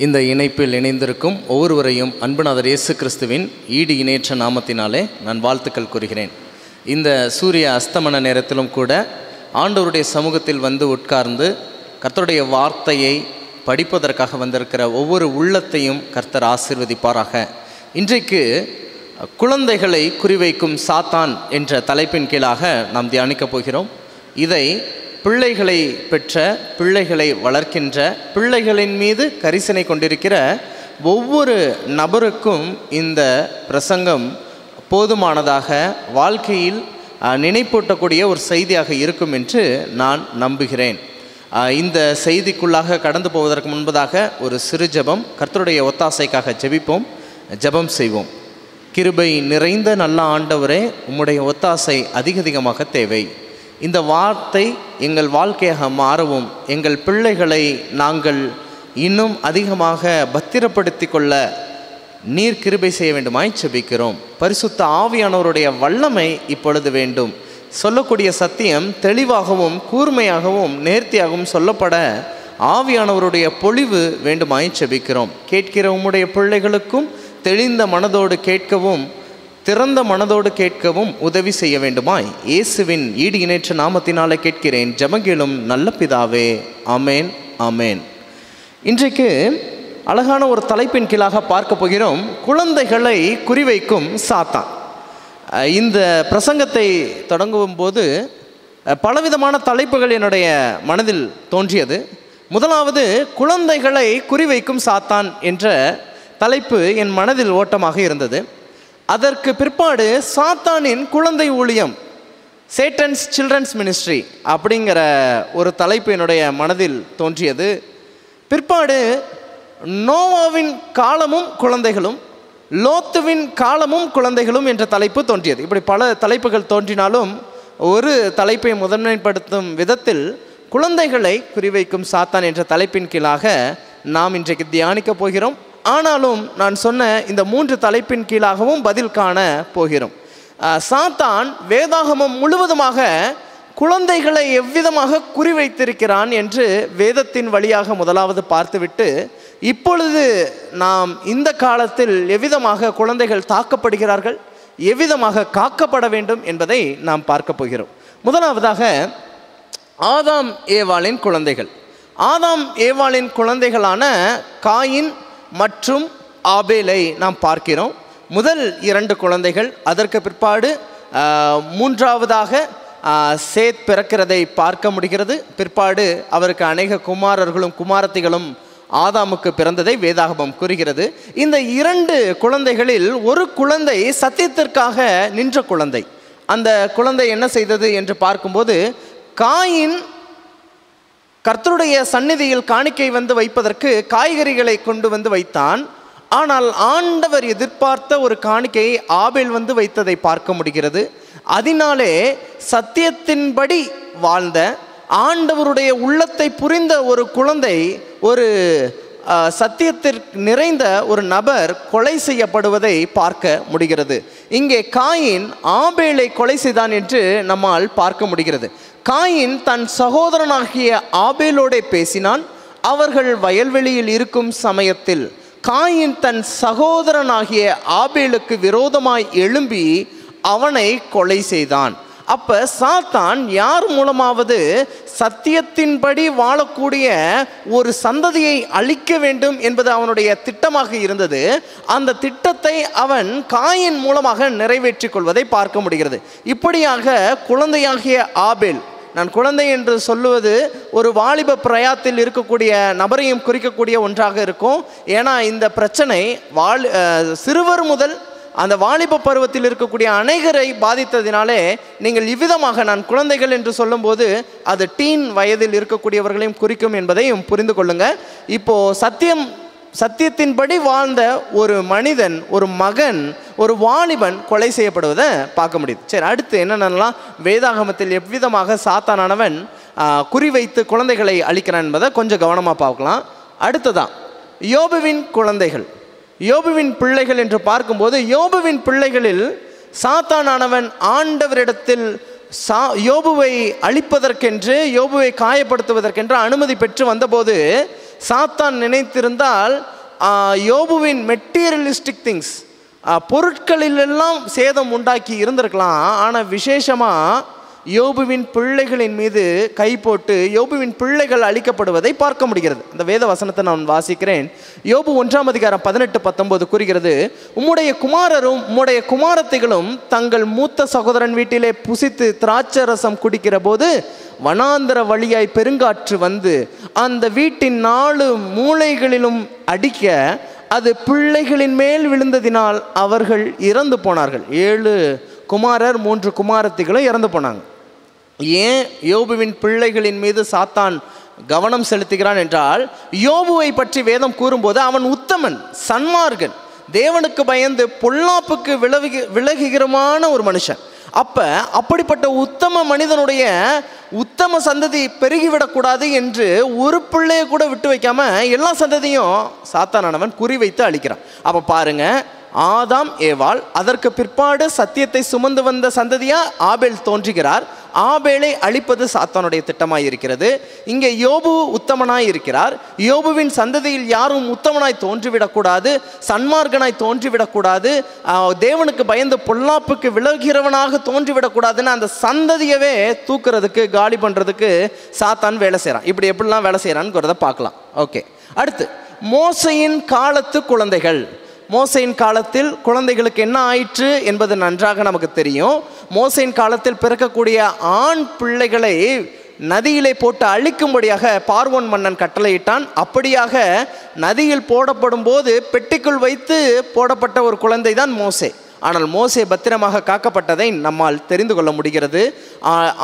இந்த இணைப்பில் இணைந்திருக்கும் ஒவ்வொருவரையும் அன்புநாதர் இயேசு கிறிஸ்துவின் ஈடு இணையற்ற நாமத்தினாலே நான் வாழ்த்துக்கள் கூறுகிறேன். இந்த சூரிய அஸ்தமன நேரத்திலும் கூட ஆண்டவருடைய சமூகத்தில் வந்து உட்கார்ந்து கர்த்தருடைய வார்த்தையை படிப்பதற்காக வந்திருக்கிற ஒவ்வொரு உள்ளத்தையும் கர்த்தர் ஆசீர்வதிப்பாராக. இன்றைக்கு குழந்தைகளை குறிவைக்கும் சாத்தான் என்ற தலைப்பின் கீழாக நாம் தியானிக்கப் போகிறோம். இதை பிள்ளைகளை பெற்ற, பிள்ளைகளை வளர்க்கின்ற, பிள்ளைகளின் மீது கரிசனை கொண்டிருக்கிற ஒவ்வொரு நபருக்கும் இந்த பிரசங்கம் போதுமானதாக, வாழ்க்கையில் நினைப்பூட்டக்கூடிய ஒரு செய்தியாக இருக்கும் என்று நான் நம்புகிறேன். இந்த செய்திக்குள்ளாக கடந்து போவதற்கு முன்பதாக ஒரு சிறு ஜெபம், கர்த்தருடைய ஒத்தாசைக்காக ஜெபிப்போம், ஜெபம் செய்வோம். கிருபை நிறைந்த நல்ல ஆண்டவரே, உம்முடைய ஒத்தாசை அதிகமாக தேவை. இந்த வார்த்தை எங்கள் வாழ்க்கையாக மாறவும், எங்கள் பிள்ளைகளை நாங்கள் இன்னும் அதிகமாக பத்திரப்படுத்தி கொள்ள நீர் கிருபை செய்ய வேண்டுமாய் ஜெபிக்கிறோம். பரிசுத்த ஆவியானவருடைய வல்லமை இப்பொழுது வேண்டும். சொல்லக்கூடிய சத்தியம் தெளிவாகவும் கூர்மையாகவும் நேர்த்தியாகவும் சொல்லப்பட ஆவியானவருடைய பொழிவு வேண்டுமாய் ஜெபிக்கிறோம். கேட்கிற உம்முடைய பிள்ளைகளுக்கும் தெளிந்த மனதோடு கேட்கவும், திறந்த மனதோடு கேட்கவும் உதவி செய்ய வேண்டுமாய் இயேசுவின் ஈடு இணையற்ற நாமத்தினாலே கேட்கிறேன், ஜெபங்களும் நல்ல பிதாவே, ஆமேன், ஆமேன். இன்றைக்கு அழகான ஒரு தலைப்பின் கீழாக பார்க்க போகிறோம், குழந்தைகளை குறிவைக்கும் சாத்தான். இந்த பிரசங்கத்தை தொடங்கும் போது பலவிதமான தலைப்புகள் என்னுடைய மனதில் தோன்றியது. முதலாவது, குழந்தைகளை குறிவைக்கும் சாத்தான் என்ற தலைப்பு என் மனதில் ஓட்டமாக இருந்தது. அதற்கு பிற்பாடு சாத்தானின் குழந்தை ஊழியம், சேட்டன்ஸ் சில்ட்ரன்ஸ் மினிஸ்ட்ரி அப்படிங்கிற ஒரு தலைப்பு என்னுடைய மனதில் தோன்றியது. பிற்பாடு நோவாவின் காலமும் குழந்தைகளும், லோத்துவின் காலமும் குழந்தைகளும் என்ற தலைப்பு தோன்றியது. இப்படி பல தலைப்புகள் தோன்றினாலும் ஒரு தலைப்பை முதன்மைப்படுத்தும் விதத்தில் குழந்தைகளை குறிவைக்கும் சாத்தான் என்ற தலைப்பின் கீழாக நாம் இன்றைக்கு தியானிக்கப் போகிறோம். ஆனாலும் நான் சொன்ன இந்த 3 தலைப்பின் கீழாகவும் பதில் காண போகிறோம். சாத்தான் வேதாகமம் முழுவதுமாக குழந்தைகளை எவ்விதமாக குறிவைத்திருக்கிறான் என்று வேதத்தின் வழியாக முதலாவது பார்த்துவிட்டு, இப்பொழுது நாம் இந்த காலத்தில் எவ்விதமாக குழந்தைகள் தாக்கப்படுகிறார்கள், எவ்விதமாக காக்கப்பட வேண்டும் என்பதை நாம் பார்க்க போகிறோம். முதலாவதாக ஆதாம் ஏவாளின் குழந்தைகள். ஆதாம் ஏவாளின் குழந்தைகளான காயின் மற்றும் ஆபேலை நாம் பார்க்கிறோம். முதல் 2 குழந்தைகள், அதற்கு பிற்பாடு மூன்றாவதாக சேத் பிறக்கிறதை பார்க்க முடிகிறது. பிற்பாடு அவருக்கு அநேக குமாரர்களும் குமாரத்திகளும் ஆதாமுக்கு பிறந்ததை வேதாகமம் கூறுகிறது. இந்த 2 குழந்தைகளில் ஒரு குழந்தை சத்தியத்திற்காக நின்ற குழந்தை. அந்த குழந்தை என்ன செய்தது என்று பார்க்கும்போது, காயின் கர்த்தருடைய சந்நிதியில் காணிக்கை வந்து வைப்பதற்கு காய்கறிகளை கொண்டு வந்து வைத்தான். ஆனால் ஆண்டவர் எதிர்பார்த்த ஒரு காணிக்கையை ஆபேல் வந்து வைத்ததை பார்க்க முடிகிறது. அதனாலே சத்தியத்தின்படி வாழ்ந்த, ஆண்டவருடைய உள்ளத்தை புரிந்த ஒரு குழந்தை, ஒரு சத்தியத்திற்கு நிறைந்த ஒரு நபர் கொலை செய்யப்படுவதை பார்க்க முடிகிறது. இங்கே காயின் ஆபேலை கொலை செய்தான் என்று நம்மால் பார்க்க முடிகிறது. காயின் தன் சகோதரனாகிய ஆபேலோடே பேசினான். அவர்கள் வயல்வெளியில் இருக்கும் சமயத்தில் காயின் தன் சகோதரனாகிய ஆபேலுக்கு விரோதமாய் எழும்பி அவனை கொலை செய்தான். அப்ப சாத்தான் யார் மூலமாவது சத்தியத்தின்படி வாழக்கூடிய ஒரு சந்ததியை அழிக்க வேண்டும் என்பது அவனுடைய திட்டமாக இருந்தது. அந்த திட்டத்தை அவன் காயின் மூலமாக நிறைவேற்றிக் கொள்வதை பார்க்க முடிகிறது. இப்படியாக குழந்தையாகிய ஆபேல், நான் குழந்தை என்று சொல்லுவது ஒரு வாலிப பிரயாத்தில் இருக்கக்கூடிய நபரையும் குறிக்கக்கூடிய ஒன்றாக இருக்கும். ஏன்னா இந்த பிரச்சனை சிறுவர் முதல் அந்த வாலிப பருவத்தில் இருக்கக்கூடிய அநேகரை பாதித்ததினாலே நீங்கள் இவ்விதமாக நான் குழந்தைகள் என்று சொல்லும்போது அது டீன் வயதில் இருக்கக்கூடியவர்களையும் குறிக்கும் என்பதையும் புரிந்து கொள்ளுங்க. இப்போ சத்தியத்தின்படி வாழ்ந்த ஒரு மனிதன், ஒரு மகன், ஒரு வாலிபன் கொலை செய்யப்படுவதை பார்க்க முடியுது. சரி, அடுத்து என்னென்னலாம் வேதாகமத்தில் எவ்விதமாக சாத்தானானவன் குறிவைத்து குழந்தைகளை அழிக்கிறான் என்பதை கொஞ்சம் கவனமாக பார்க்கலாம். அடுத்ததான் யோபுவின் குழந்தைகள், யோபுவின் பிள்ளைகள் என்று பார்க்கும்போது, யோபுவின் பிள்ளைகளில் சாத்தானானவன் ஆண்டவரிடத்தில் யோபுவை அழிப்பதற்கென்று, யோபுவை காயப்படுத்துவதற்கென்று அனுமதி பெற்று வந்தபோது சாத்தான் நினைத்திருந்தால் யோபுவின் மெட்டீரியலிஸ்டிக் திங்ஸ், பொருட்களிலெல்லாம் சேதம் உண்டாக்கி இருந்திருக்கலாம். ஆனால் விசேஷமாக யோபுவின் பிள்ளைகளின் மீது கை போட்டு யோபுவின் பிள்ளைகள் அழிக்கப்படுவதை பார்க்க முடிகிறது. அந்த வேத வசனத்தை நான் வாசிக்கிறேன். யோபு 1:18-19 கூறுகிறது, உம்முடைய குமாரரும் உம்முடைய குமாரத்தைகளும் தங்கள் மூத்த சகோதரன் வீட்டிலே புசித்து திராட்சரசம் குடிக்கிற போது வனாந்தர வழியாய் பெருங்காற்று வந்து அந்த வீட்டின் 4 மூலைகளிலும் அடிக்க அது பிள்ளைகளின் மேல் விழுந்ததினால் அவர்கள் இறந்து போனார்கள். 7 குமாரர் 3 குமாரத்திகளும் இறந்து போனாங்க. ஏன் யோபுவின் பிள்ளைகளின் மீது சாத்தான் கவனம் செலுத்துகிறான் என்றால், யோபுவை பற்றி வேதம் கூறும்போது அவன் உத்தமன், சன்மார்கன், தேவனுக்கு பயந்து பொல்லாப்புக்கு விலகுகிறமான ஒரு மனுஷன். அப்படிப்பட்ட உத்தம மனிதனுடைய உத்தம சந்ததி பெருகிவிடக்கூடாது என்று ஒரு பிள்ளையை கூட விட்டு வைக்காம எல்லா சந்ததியும் சாத்தானானவன் குறிவைத்து அழிக்கிறான். அப்போ பாருங்க, ஆதாம் ஏவாள், அதற்கு பிற்பாடு சத்தியத்தை சுமந்து வந்த சந்ததியா ஆபேல் தோன்றுகிறார். ஆபேலை அழிப்பது சாத்தானுடைய திட்டமாய் இருக்கிறது. இங்கே யோபு உத்தமனாய் இருக்கிறார். யோபுவின் சந்ததியில் யாரும் உத்தமனாய் தோன்றிவிடக்கூடாது, சன்மார்கனாய் தோன்றிவிடக்கூடாது, தேவனுக்கு பயந்து பொல்லாப்புக்கு விலகிறவனாக தோன்றிவிடக்கூடாதுன்னு அந்த சந்ததியவே தூக்குறதுக்கு, காலி பண்ணுறதுக்கு சாத்தான் வேலை செய்கிறான். இப்படி எப்படிலாம் வேலை செய்கிறான்னு பார்க்கலாம். ஓகே, அடுத்து மோசையின் காலத்து குழந்தைகள். மோசையின் காலத்தில் குழந்தைகளுக்கு என்ன ஆயிற்று என்பது நன்றாக நமக்கு தெரியும். மோசையின் காலத்தில் பிறக்கக்கூடிய ஆண் பிள்ளைகளை நதியிலே போட்டு அழிக்கும்படியாக பார்வோன் மன்னன் கட்டளையிட்டான். அப்படியாக நதியில் போடப்படும் போது பெட்டிக்குள் வைத்து போடப்பட்ட ஒரு குழந்தை தான் மோசே. ஆனால் மோசே பத்திரமாக காக்கப்பட்டதை நம்மால் தெரிந்து கொள்ள முடிகிறது.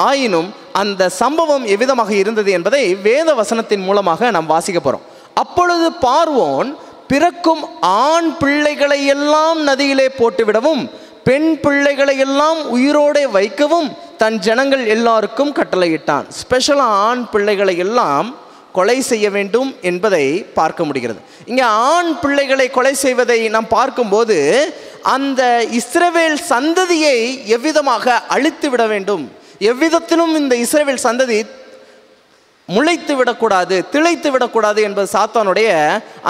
ஆயினும் அந்த சம்பவம் எவ்விதமாக இருந்தது என்பதை வேத வசனத்தின் மூலமாக நாம் வாசிக்க போகிறோம். அப்பொழுது பார்வோன் பிறக்கும் ஆண் பிள்ளைகளை எல்லாம் நதியிலே போட்டுவிடவும் பெண் பிள்ளைகளை எல்லாம் உயிரோடு வைக்கவும் தன் ஜனங்கள் எல்லாருக்கும் கட்டளையிட்டான். ஸ்பெஷலாக ஆண் பிள்ளைகளை எல்லாம் கொலை செய்ய வேண்டும் என்பதை பார்க்க முடிகிறது. இங்கே ஆண் பிள்ளைகளை கொலை செய்வதை நாம் பார்க்கும்போது அந்த இஸ்ரவேல் சந்ததியை எவ்விதமாக அழித்து விட வேண்டும், எவ்விதத்திலும் இந்த இஸ்ரவேல் சந்ததி முளைத்து விடக்கூடாது, திளைத்து விடக்கூடாது என்பது சாத்தானுடைய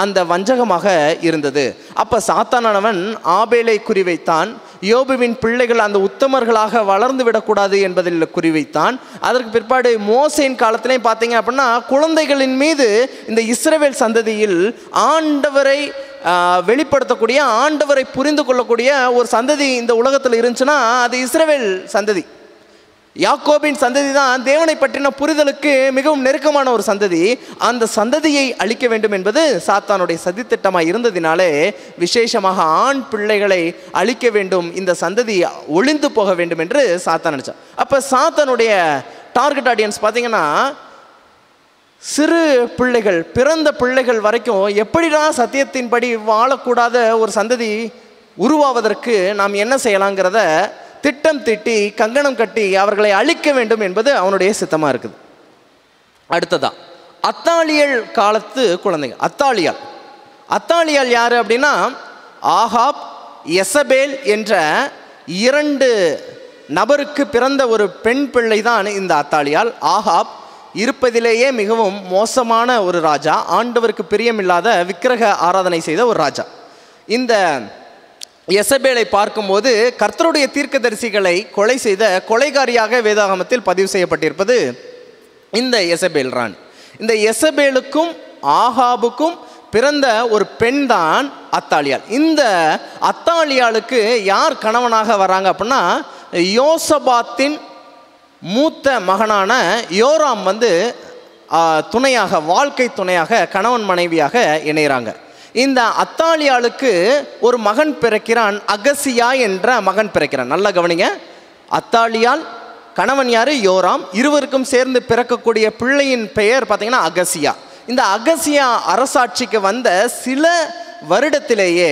அந்த வஞ்சகமாக இருந்தது. அப்போ சாத்தானவன் ஆபேலை குறிவைத்தான். யோபுவின் பிள்ளைகள் அந்த உத்தமர்களாக வளர்ந்து விடக்கூடாது என்பதில் குறிவைத்தான். அதற்கு பிற்பாடு மோசேயின் காலத்திலையும் பார்த்தீங்க அப்படின்னா குழந்தைகளின் மீது இந்த இஸ்ரவேல் சந்ததியில் ஆண்டவரை வெளிப்படுத்தக்கூடிய, ஆண்டவரை புரிந்து கொள்ளக்கூடிய ஒரு சந்ததி இந்த உலகத்தில் இருந்துச்சுன்னா அது இஸ்ரவேல் சந்ததி. யாக்கோபின் சந்ததி தான் தேவனை பற்றின புரிதலுக்கு மிகவும் நெருக்கமான ஒரு சந்ததி. அந்த சந்ததியை அழிக்க வேண்டும் என்பது சாத்தானுடைய சதித்திட்டமாக இருந்ததினாலே விசேஷமாக ஆண் பிள்ளைகளை அழிக்க வேண்டும், இந்த சந்ததி ஒளிந்து போக வேண்டும் என்று சாத்தான் நினைச்சான். அப்போ சாத்தானுடைய டார்கெட் ஆடியன்ஸ் பார்த்தீங்கன்னா சிறு பிள்ளைகள், பிறந்த பிள்ளைகள் வரைக்கும் எப்படிதான் சத்தியத்தின்படி வாழக்கூடாத ஒரு சந்ததி உருவாவதற்கு நாம் என்ன செய்யலாங்கிறத திட்டம் தீட்டி கங்கணம் கட்டி அவர்களை அழிக்க வேண்டும் என்பது அவனுடைய சித்தமாக இருக்குது. அடுத்ததா அத்தாலியல் காலத்து குழந்தைங்க. அத்தாலியால் யார் அப்படின்னா ஆகாப், யெசபேல் என்ற 2 நபருக்கு பிறந்த ஒரு பெண் பிள்ளை தான் இந்த அத்தாலியால். ஆகாப் இருப்பதிலேயே மிகவும் மோசமான ஒரு ராஜா, ஆண்டவருக்கு பிரியமில்லாத விக்கிரக ஆராதனை செய்த ஒரு ராஜா. இந்த யெசபேலை பார்க்கும்போது கர்த்தருடைய தீர்க்கதரிசிகளை கொலை செய்த கொலைகாரியாக வேதாகமத்தில் பதிவு செய்யப்பட்டிருப்பது இந்த யெசபேல் ராணி. இந்த யெசபேலுக்கும் ஆகாபுக்கும் பிறந்த ஒரு பெண் தான் அத்தாலியால். இந்த அத்தாலியாளுக்கு யார் கணவனாக வராங்க அப்படின்னா யோசபாத்தின் மூத்த மகனான யோராம் துணையாக, வாழ்க்கை துணையாக, கணவன் மனைவியாக இணைகிறாங்க. இந்த அத்தாலியாளுக்கு ஒரு மகன் பிறக்கிறான், அகசியா என்ற மகன் பிறக்கிறான். நல்லா கவனிங்க, அத்தாலியால் கணவன் யாரு? யோராம். இருவருக்கும் சேர்ந்து பிறக்கக்கூடிய பிள்ளையின் பெயர் பார்த்தீங்கன்னா அகசியா. இந்த அகசியா அரசாட்சிக்கு வந்த சில வருடத்திலேயே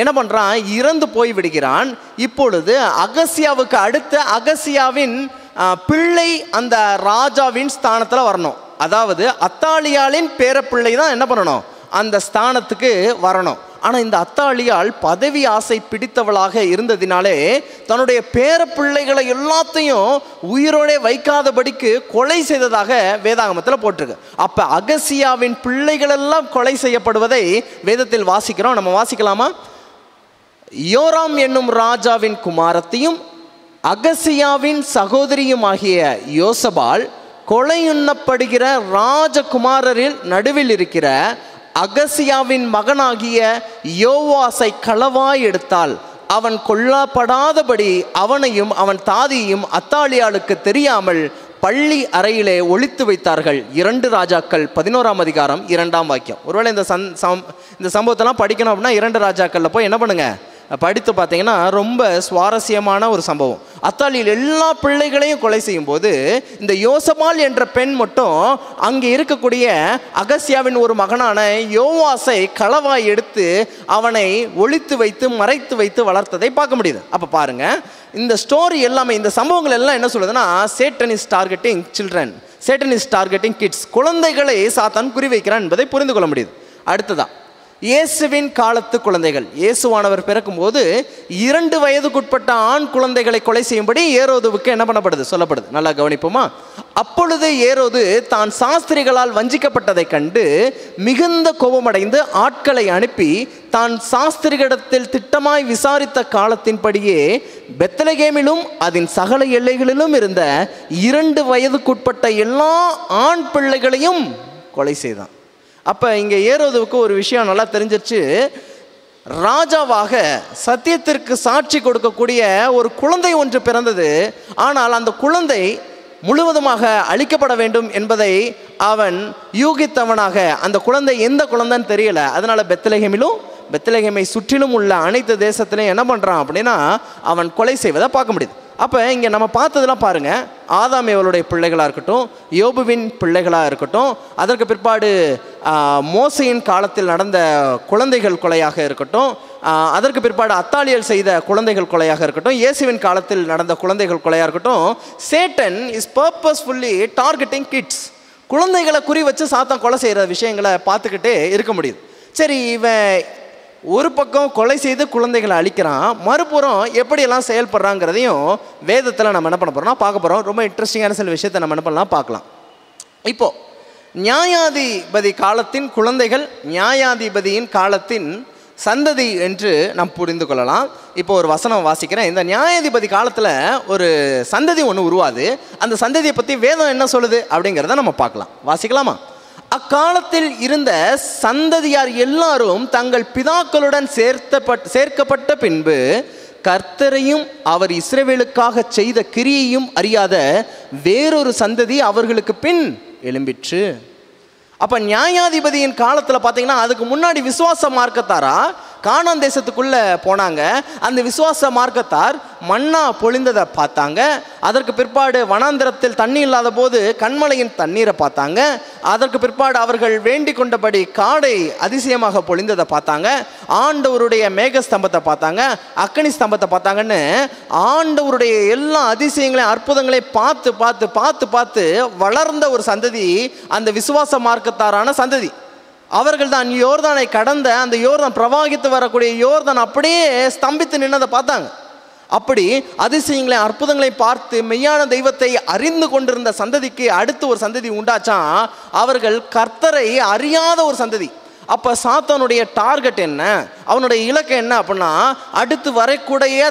என்ன பண்ணுறான்? இறந்து போய் விடுகிறான். இப்பொழுது அகசியாவுக்கு அடுத்த அகசியாவின் பிள்ளை அந்த ராஜாவின் ஸ்தானத்தில் வரணும். அதாவது அத்தாலியாலின் பேரப்பிள்ளை தான் என்ன பண்ணணும்? அந்த ஸ்தானத்துக்கு வரணும். ஆனால் இந்த அத்தாளியால் பதவி ஆசை பிடித்தவளாக இருந்ததினாலே தன்னுடைய பேர பிள்ளைகளை எல்லாத்தையும் உயிரோடே வைக்காதபடிக்கு கொலை செய்ததாக வேதாகமத்தில் போட்டிருக்கு. அப்போ அகசியாவின் பிள்ளைகள் எல்லாம் கொலை செய்யப்படுவதை வேதத்தில் வாசிக்கிறோம். நம்ம வாசிக்கலாமா? யோராம் என்னும் ராஜாவின் குமாரத்தையும் அகசியாவின் சகோதரியுமாகிய யோசபால் கொலையுண்ணப்படுகிற ராஜகுமாரரில் நடுவில் இருக்கிற அகசியாவின் மகனாகிய யோவாசை களவாய் எடுத்தாள். அவன் கொல்லப்படாதபடி அவனையும் அவன் தாதியையும் அத்தாளியாளுக்கு தெரியாமல் பள்ளி அறையிலே ஒளித்து வைத்தார்கள். 2 ராஜாக்கள் 11ஆம் அதிகாரம் 2ஆம் வாக்கியம். ஒருவேளை இந்த சம்பவத்தெல்லாம் படிக்கணும் அப்படின்னா 2 ராஜாக்களில் போய் என்ன பண்ணுங்க, படித்து பார்த்தீங்கன்னா ரொம்ப சுவாரஸ்யமான ஒரு சம்பவம். அத்தாலியில் எல்லா பிள்ளைகளையும் கொலை செய்யும் போது இந்த யோசபால் என்ற பெண் மட்டும் அங்கே இருக்கக்கூடிய அகசியாவின் ஒரு மகனான யோவாசை களவாய் எடுத்து அவனை ஒளித்து வைத்து மறைத்து வைத்து வளர்த்ததை பார்க்க முடியுது. அப்போ பாருங்க, இந்த ஸ்டோரி எல்லாமே, இந்த சம்பவங்கள் எல்லாம் என்ன சொல்லுதுன்னா, Satan is targeting children, Satan is targeting kids. குழந்தைகளை சாத்தான் குறிவைக்கிறான் என்பதை புரிந்து கொள்ள முடியுது. அடுத்ததா இயேசுவின் காலத்து குழந்தைகள். இயேசுவானவர் பிறக்கும்போது 2 வயதுக்குட்பட்ட ஆண் குழந்தைகளை கொலை செய்யும்படி ஏரோதுவுக்கு என்ன பண்ணப்படுது, சொல்லப்படுது. நல்லா கவனிப்போமா? அப்பொழுது ஏரோது தான் சாஸ்திரிகளால் வஞ்சிக்கப்பட்டதை கண்டு மிகுந்த கோபமடைந்து ஆட்களை அனுப்பி தான் சாஸ்திரிகளிடத்தில் திட்டமாய் விசாரித்த காலத்தின்படியே பெத்லகேமிலும் அதன் சகல எல்லைகளிலும் இருந்த 2 வயதுக்குட்பட்ட எல்லா ஆண் பிள்ளைகளையும் கொலை செய்தான். அப்போ இங்கே ஏரோதுவுக்கு ஒரு விஷயம் நல்லா தெரிஞ்சிருச்சு. ராஜாவாக சத்தியத்திற்கு சாட்சி கொடுக்கக்கூடிய ஒரு குழந்தை ஒன்று பிறந்தது. ஆனால் அந்த குழந்தை முழுவதுமாக அழிக்கப்பட வேண்டும் என்பதை அவன் யூகித்தவனாக, அந்த குழந்தை எந்த குழந்தைன்னு தெரியல. அதனால பெத்லகேமை சுற்றிலும் உள்ள அனைத்து தேசத்திலையும் என்ன பண்ணுறான் அப்படின்னா அவன் கொலை செய்வதை பார்க்க முடியுது. அப்போ இங்கே நம்ம பார்த்ததெல்லாம் பாருங்கள், ஆதாம் ஏவாளுடைய பிள்ளைகளாக இருக்கட்டும், யோபுவின் பிள்ளைகளாக இருக்கட்டும், அதற்கு பிற்பாடு மோசையின் காலத்தில் நடந்த குழந்தைகள் கொலையாக இருக்கட்டும், அதற்கு பிற்பாடு அத்தாலியல் செய்த குழந்தைகள் கொலையாக இருக்கட்டும், இயேசுவின் காலத்தில் நடந்த குழந்தைகள் கொலையாக இருக்கட்டும், Satan is purposefully targeting kids. குழந்தைகளை குறி வச்சு சாத்தான் கொலை செய்கிற விஷயங்களை பார்த்துக்கிட்டே இருக்க முடியுது. சரி, இவன் ஒரு பக்கம் கொலை செய்து குழந்தைகளை அழிக்கிறான், மறுபுறம் எப்படியெல்லாம் செயல்படுறாங்கிறதையும் வேதத்தில் நம்ம என்ன பண்ண போகிறோம்னா பார்க்க போகிறோம். ரொம்ப இன்ட்ரெஸ்டிங்கான சில விஷயத்தை நம்ம என்ன பண்ணலாம் பார்க்கலாம். இப்போது நியாயாதிபதி காலத்தின் குழந்தைகள் நியாயாதிபதியின் காலத்தின் சந்ததி என்று நாம் புரிந்து கொள்ளலாம். இப்போ ஒரு வசனம் வாசிக்கிறேன். இந்த நியாயாதிபதி காலத்தில் ஒரு சந்ததி ஒன்று உருவாது. அந்த சந்ததியை பற்றி வேதம் என்ன சொல்லுது அப்படிங்கிறத நம்ம பார்க்கலாம். வாசிக்கலாமா? அக்காலத்தில் இருந்த சந்ததியார் எல்லாரும் தங்கள் பிதாக்களுடன் சேர்க்கப்பட்ட பின்பு கர்த்தரையும் அவர் இஸ்ரவேலுக்காக செய்த கிரியையும் அறியாத வேறொரு சந்ததி அவர்களுக்கு பின் எழும்பிற்று. அப்போ நியாயாதிபதியின் காலத்தில் பார்த்தீங்கன்னா அதுக்கு முன்னாடி விசுவாச மார்க்கத்தாரா கானான் தேசத்துக்குள்ளே போனாங்க. அந்த விசுவாச மார்க்கத்தார் மன்னா பொழிந்ததை பார்த்தாங்க. அதற்கு பிற்பாடு வனாந்திரத்தில் தண்ணி இல்லாத போது கண்மலையின் தண்ணீரை பார்த்தாங்க. அதற்கு பிற்பாடு அவர்கள் வேண்டிக் கொண்டபடி காடை அதிசயமாக பொழிந்ததை பார்த்தாங்க. ஆண்டவருடைய மேக ஸ்தம்பத்தை பார்த்தாங்க, அக்கினி ஸ்தம்பத்தை பார்த்தாங்கன்னு ஆண்டவருடைய எல்லா அதிசயங்களையும் அற்புதங்களையும் பார்த்து பார்த்து பார்த்து பார்த்து வளர்ந்த ஒரு சந்ததி அந்த விசுவாச மார்க்கத்தாரான சந்ததி. அவர்கள் தான் யோர்தானை கடந்த அந்த யோர்தான் பிரவாகித்து வரக்கூடிய யோர்தான் அப்படியே ஸ்தம்பித்து நின்னதை பார்த்தாங்க. அப்படி அதிசயங்களையும் அற்புதங்களையும் பார்த்து மெய்யான தெய்வத்தை அறிந்து கொண்டிருந்த சந்ததிக்கு அடுத்து ஒரு சந்ததி உண்டாச்சான். அவர்கள் கர்த்தரை அறியாத ஒரு சந்ததி. அப்போ சாத்தானுடைய டார்கெட் என்ன, அவனுடைய இலக்கு என்ன அப்படின்னா, அடுத்து வரக்கூடிய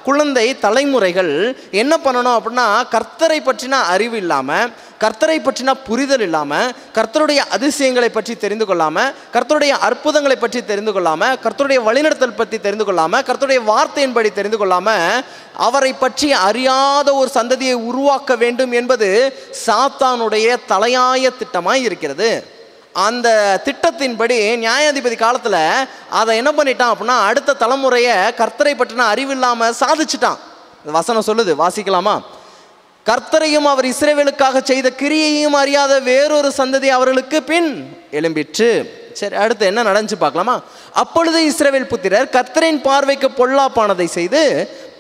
குழந்தை தலைமுறைகள் என்ன பண்ணணும் அப்படின்னா, கர்த்தரை பற்றின அறிவு இல்லாமல், கர்த்தரை பற்றின புரிதல் இல்லாமல், கர்த்தருடைய அதிசயங்களை பற்றி தெரிந்து கொள்ளாமல், கர்த்தருடைய அற்புதங்களை பற்றி தெரிந்து கொள்ளாமல், கர்த்தருடைய வழிநடத்தல் பற்றி தெரிந்து கொள்ளாமல், கர்த்தருடைய வார்த்தையின்படி தெரிந்து கொள்ளாமல் அவரை பற்றி அறியாத ஒரு சந்ததியை உருவாக்க வேண்டும் என்பது சாத்தானுடைய தலையாய திட்டமாய் இருக்கிறது. அந்த திட்டத்தின்படி நியாயாதிபதி காலத்தில் அதை என்ன பண்ணிட்டான் அப்படின்னா, அடுத்த தலைமுறையை கர்த்தரை பற்றின அறிவு இல்லாமல் சாதிச்சிட்டான். வசனம் சொல்லுது, வாசிக்கலாமா? கர்த்தரையும் அவர் இஸ்ரவேலுக்காக செய்த கிரியையும் அறியாத வேறொரு சந்ததி அவர்களுக்கு பின் எழும்பிற்று. சரி, அடுத்து என்ன நடந்துச்சு பார்க்கலாமா? அப்பொழுது இஸ்ரவேல் புத்திரர் கர்த்தரின் பார்வைக்கு பொல்லாப்பானதை செய்து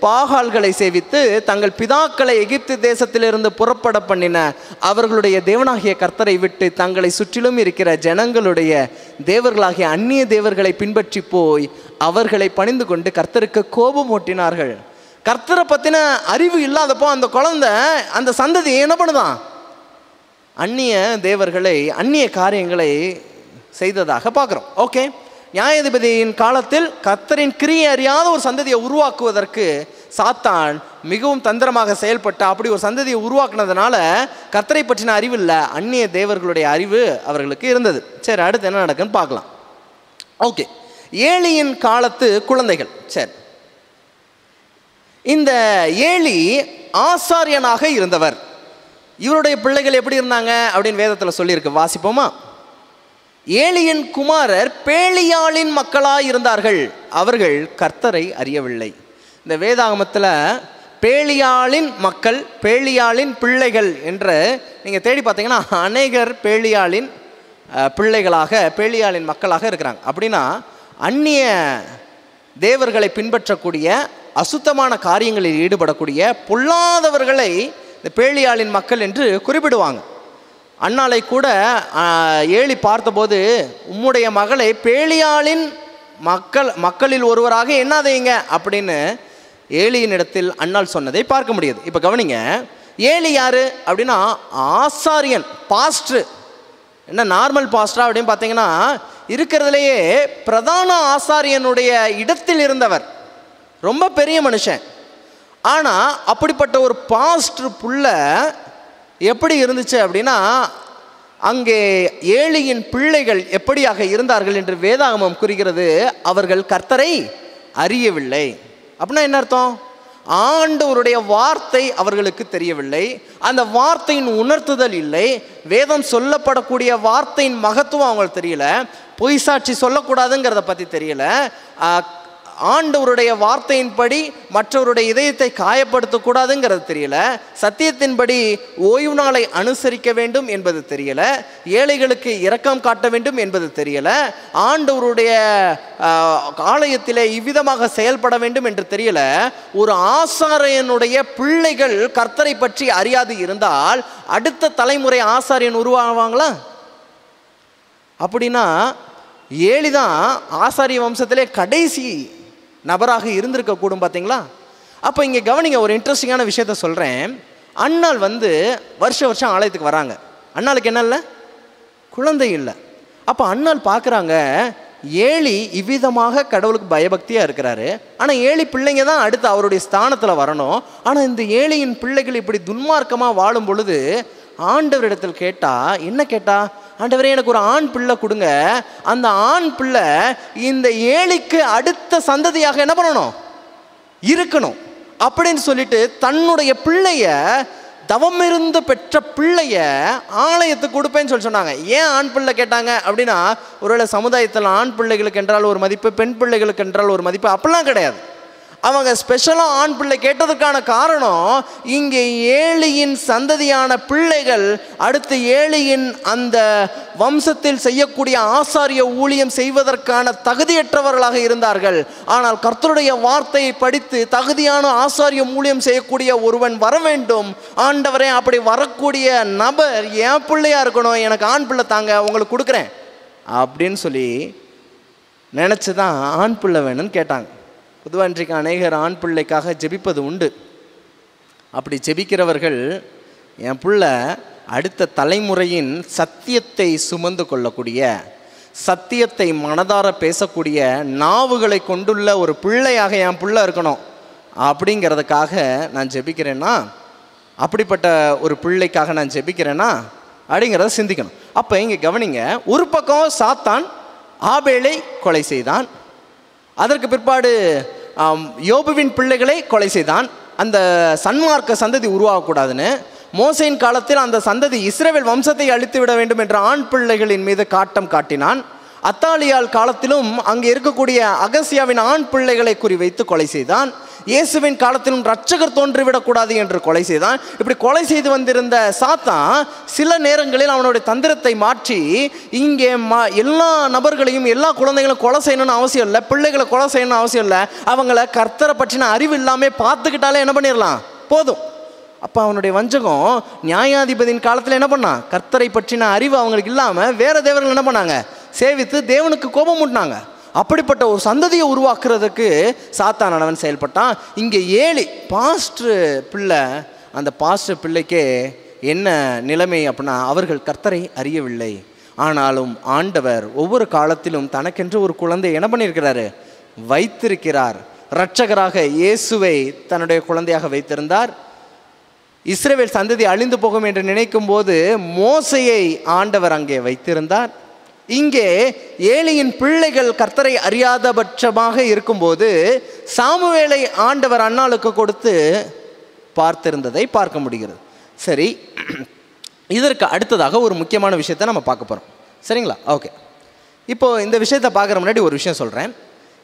பாகால்களை சேவித்து தங்கள் பிதாக்களை எகிப்து தேசத்திலிருந்து புறப்பட பண்ணின அவர்களுடைய தேவனாகிய கர்த்தரை விட்டு தங்களை சுற்றிலும் இருக்கிற ஜனங்களுடைய தேவர்களாகிய அந்நிய தேவர்களை பின்பற்றி போய் அவர்களை பணிந்து கொண்டு கர்த்தருக்கு கோபம் ஓட்டினார்கள். கர்த்தரை பற்றின அறிவு இல்லாதப்போ அந்த குழந்தை, அந்த சந்ததி என்ன பண்ணுதான்? அந்நிய தேவர்களை, அந்நிய காரியங்களை செய்ததாக பார்க்குறோம். ஓகே, நியாயாதிபதியின் காலத்தில் கர்த்தரின் கிரியை அறியாத ஒரு சந்ததியை உருவாக்குவதற்கு சாத்தான் மிகவும் தந்திரமாக செயல்பட்ட அப்படி ஒரு சந்ததியை உருவாக்குனதுனால கர்த்தரை பற்றின அறிவு இல்லை, அந்நிய தேவர்களுடைய அறிவு அவர்களுக்கு இருந்தது. சரி, அடுத்து என்ன நடக்குன்னு பார்க்கலாம். ஓகே, ஏலியின் காலத்து குழந்தைகள். சரி, இந்த ஏலி ஆசாரியனாக இருந்தவர். இவருடைய பிள்ளைகள் எப்படி இருந்தாங்க அப்படின்னு வேதத்தில் சொல்லியிருக்கு, வாசிப்போமா? ஏலியின் குமாரர் பேலியாளின் மக்களாய் இருந்தார்கள், அவர்கள் கர்த்தரை அறியவில்லை. இந்த வேதாகமத்தில் பேலியாளின் மக்கள், பேலியாளின் பிள்ளைகள் என்று நீங்கள் தேடி பார்த்தீங்கன்னா அநேகர் பேலியாளின் பிள்ளைகளாக, பேலியாளின் மக்களாக இருக்கிறாங்க. அப்படின்னா அந்நிய தேவர்களை பின்பற்றக்கூடிய, அசுத்தமான காரியங்களில் ஈடுபடக்கூடிய பொல்லாதவர்களை இந்த பேலியாளின் மக்கள் என்று குறிப்பிடுவாங்க. அன்னாலை கூட ஏலி பார்த்தபோது உம்முடைய மகளை பேலியாளின் மக்களில் ஒருவராக எண்ணாதீங்க அப்படின்னு ஏலியின் இடத்தில் அன்னாள் சொன்னதை பார்க்க முடியுது. இப்போ கவனிங்க, ஏலி யாரு அப்படின்னா ஆசாரியன், பாஸ்டர். என்ன நார்மல் பாஸ்டரா அப்படின்னு பார்த்தீங்கன்னா இருக்கிறதுலையே பிரதான ஆசாரியனுடைய இடத்தில் இருந்தவர், ரொம்ப பெரிய மனுஷன். ஆனால் அப்படிப்பட்ட ஒரு பாஸ்டர் புள்ள எப்படி இருந்துச்சு அப்படின்னா, அங்கே ஏலியின் பிள்ளைகள் எப்படியாக இருந்தார்கள் என்று வேதாகமம் கூறுகிறது, அவர்கள் கர்த்தரை அறியவில்லை. அப்படின்னா என்ன அர்த்தம்? ஆண்டவருடைய வார்த்தை அவர்களுக்கு தெரியவில்லை, அந்த வார்த்தையின் உணர்த்துதல் இல்லை, வேதம் சொல்லப்படக்கூடிய வார்த்தையின் மகத்துவம் அவங்களுக்கு தெரியல, பொய் சாட்சி சொல்லக்கூடாதுங்கிறத பற்றி தெரியல, ஆண்டவருடைய வார்த்தையின்படி மற்றவருடைய இதயத்தை காயப்படுத்தக்கூடாதுங்கிறது தெரியல, சத்தியத்தின்படி ஓய்வு நாளை அனுசரிக்க வேண்டும் என்பது தெரியல, ஏழைகளுக்கு இரக்கம் காட்ட வேண்டும் என்பது தெரியல, ஆண்டவருடைய ஆலயத்திலே இவ்விதமாக செயல்பட வேண்டும் என்று தெரியல. ஒரு ஆசாரியனுடைய பிள்ளைகள் கர்த்தரை பற்றி அறியாது இருந்தால் அடுத்த தலைமுறை ஆசாரியன் உருவாகுவாங்களா? அப்படின்னா ஏலிதான் ஆசாரிய வம்சத்திலே கடைசி நபராக இருந்திருக்கக்கூடும், பார்த்தீங்களா? அப்போ இங்கே கவனிங்க, ஒரு இன்ட்ரெஸ்டிங்கான விஷயத்த சொல்கிறேன். அன்னாள் வருஷம் ஆலயத்துக்கு வராங்க. அன்னாளுக்கு என்ன இல்லை? குழந்தை இல்லை. அப்போ அன்னாள் பார்க்குறாங்க, ஏலி இவ்விதமாக கடவுளுக்கு பயபக்தியாக இருக்கிறாரு, ஆனால் ஏலி பிள்ளைங்க தான் அடுத்து அவருடைய ஸ்தானத்தில் வரணும். ஆனால் இந்த ஏலியின் பிள்ளைகள் இப்படி துன்மார்க்கமாக வாழும் பொழுது ஆண்டவரிடத்தில் கேட்டா, என்ன கேட்டா? ஆண்டவரே, எனக்கு ஒரு ஆண் பிள்ளை கொடுங்க, அந்த ஆண் பிள்ளை இந்த ஏலிக்கு அடுத்த சந்ததியாக என்ன பண்ணணும்? இருக்கணும் அப்படின்னு சொல்லிட்டு தன்னுடைய பிள்ளைய, தவமிருந்து பெற்ற பிள்ளைய ஆலயத்துக்கு கொடுப்பேன்னு சொன்னாங்க. ஏன் ஆண் பிள்ளை கேட்டாங்க அப்படின்னா, ஒருவேளை சமுதாயத்தில் ஆண் பிள்ளைகளுக்கு என்றால் ஒரு மதிப்பு, பெண் பிள்ளைகளுக்கு என்றால் ஒரு மதிப்பு, அப்படிலாம் கிடையாது. அவங்க ஸ்பெஷலாக ஆண் பிள்ளை கேட்டதுக்கான காரணம், இங்கே ஏலியின் சந்ததியான பிள்ளைகள் அடுத்து ஏலியின் அந்த வம்சத்தில் செய்யக்கூடிய ஆசாரிய ஊழியம் செய்வதற்கான தகுதியற்றவர்களாக இருந்தார்கள். ஆனால் கர்த்தருடைய வார்த்தையை படித்து தகுதியான ஆசாரிய ஊழியம் செய்யக்கூடிய ஒருவன் வர வேண்டும். ஆண்டவரே, அப்படி வரக்கூடிய நபர் என் பிள்ளையா இருக்கணும், எனக்கு ஆண் பிள்ளை தாங்க, உங்களுக்கு கொடுக்குறேன் அப்படின்னு சொல்லி நினச்சி தான் ஆண் பிள்ளை வேணும்னு கேட்டாங்க. பொதுவாக இன்றைக்கு அநேகர் ஆண் பிள்ளைக்காக ஜெபிப்பது உண்டு. அப்படி ஜெபிக்கிறவர்கள், என் பிள்ளை அடுத்த தலைமுறையின் சத்தியத்தை சுமந்து கொள்ளக்கூடிய, சத்தியத்தை மனதார பேசக்கூடிய நாவுகளை கொண்டுள்ள ஒரு பிள்ளையாக என் பிள்ளை இருக்கணும் அப்படிங்கிறதுக்காக நான் ஜெபிக்கிறேன்னா, அப்படிப்பட்ட ஒரு பிள்ளைக்காக நான் ஜெபிக்கிறேன்னா அப்படிங்கிறத சிந்திக்கணும். அப்போ இங்கே கவனிங்க, ஒரு பக்கம் சாத்தான் ஆபேலை கொலை செய்தான், அதற்கு பிற்பாடு யோபுவின் பிள்ளைகளை கொலை செய்தான். அந்த சன்மார்க்க சந்ததி உருவாகக்கூடாதுன்னு மோசேயின் காலத்தில் அந்த சந்ததி இஸ்ரவேல் வம்சத்தை அழித்து விட வேண்டும் என்ற ஆண் பிள்ளைகளின் மீது காட்டம் காட்டினான். அத்தாலியால் காலத்திலும் அங்கே இருக்கக்கூடிய அகசியாவின் ஆண் பிள்ளைகளை குறிவைத்து கொலை செய்தான். இயேசுவின் காலத்திலும் இரட்சகர் தோன்றிவிடக்கூடாது என்று கொலை செய்தான். இப்படி கொலை செய்து வந்திருந்த சாத்தான் சில நேரங்களில் அவனுடைய தந்திரத்தை மாற்றி இங்கே எல்லா நபர்களையும் எல்லா குழந்தைகளும் கொலை செய்யணும்னு அவசியம் இல்லை, பிள்ளைகளை கொலை செய்யணும்னு அவசியம் இல்லை, அவங்கள கர்த்தரை பற்றின அறிவு இல்லாமல் பார்த்துக்கிட்டாலே என்ன பண்ணிடலாம் போதும். அப்போ அவனுடைய வஞ்சகம் நியாயாதிபதியின் காலத்தில் என்ன பண்ணான், கர்த்தரை பற்றின அறிவு அவங்களுக்கு இல்லாமல் வேற தேவர்கள் என்ன பண்ணாங்க, சேவித்து தேவனுக்கு கோபம் மூட்டினாங்க. அப்படிப்பட்ட ஒரு சந்ததியை உருவாக்குறதுக்கு சாத்தானவன் செயல்பட்டான். இங்கே ஏலி பாஸ்டர் பிள்ளை, அந்த பாஸ்டர் பிள்ளைக்கே என்ன நிலைமை அப்படின்னா, அவர்கள் கர்த்தரை அறியவில்லை. ஆனாலும் ஆண்டவர் ஒவ்வொரு காலத்திலும் தனக்கென்று ஒரு குழந்தை என்ன பண்ணியிருக்கிறாரு, வைத்திருக்கிறார். இரட்சகராக இயேசுவை தன்னுடைய குழந்தையாக வைத்திருந்தார். இஸ்ரவேல் சந்ததி அழிந்து போகும் என்று நினைக்கும் போது மோசையை ஆண்டவர் அங்கே வைத்திருந்தார். இங்கே ஏலியின் பிள்ளைகள் கர்த்தரை அறியாதபட்சமாக இருக்கும்போது சாமுவேலை ஆண்டவர் அன்னாளுக்கு கொடுத்து பார்த்திருந்ததை பார்க்க முடிகிறது. சரி, இதற்கு அடுத்ததாக ஒரு முக்கியமான விஷயத்தை நம்ம பார்க்க போகிறோம். சரிங்களா? ஓகே, இப்போது இந்த விஷயத்தை பார்க்குற முன்னாடி ஒரு விஷயம் சொல்கிறேன்.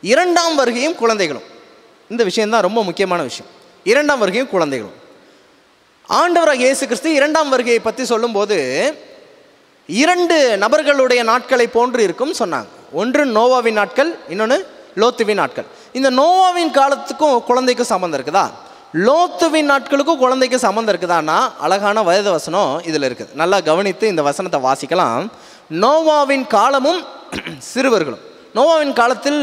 இரண்டாம் வருகையும் குழந்தைகளும், இந்த விஷயம்தான் ரொம்ப முக்கியமான விஷயம். இரண்டாம் வருகையும் குழந்தைகளும். ஆண்டவராக இயேசு கிறிஸ்து இரண்டாம் வருகையை பற்றி சொல்லும்போது 2 நபர்களுடைய நாட்களை போன்று இருக்கும் சொன்னாங்க. ஒன்று நோவாவின் நாட்கள், இன்னொன்று லோத்துவின் நாட்கள். இந்த நோவாவின் காலத்துக்கும் குழந்தைக்கும் சம்மந்தம் இருக்குதா, லோத்துவின் நாட்களுக்கும் குழந்தைக்கு சம்மந்தம் இருக்குதான்னா அழகான வேத வசனம் இதில் இருக்குது. நல்லா கவனித்து இந்த வசனத்தை வாசிக்கலாம். நோவாவின் காலமும் சிறுவர்களும். நோவாவின் காலத்தில்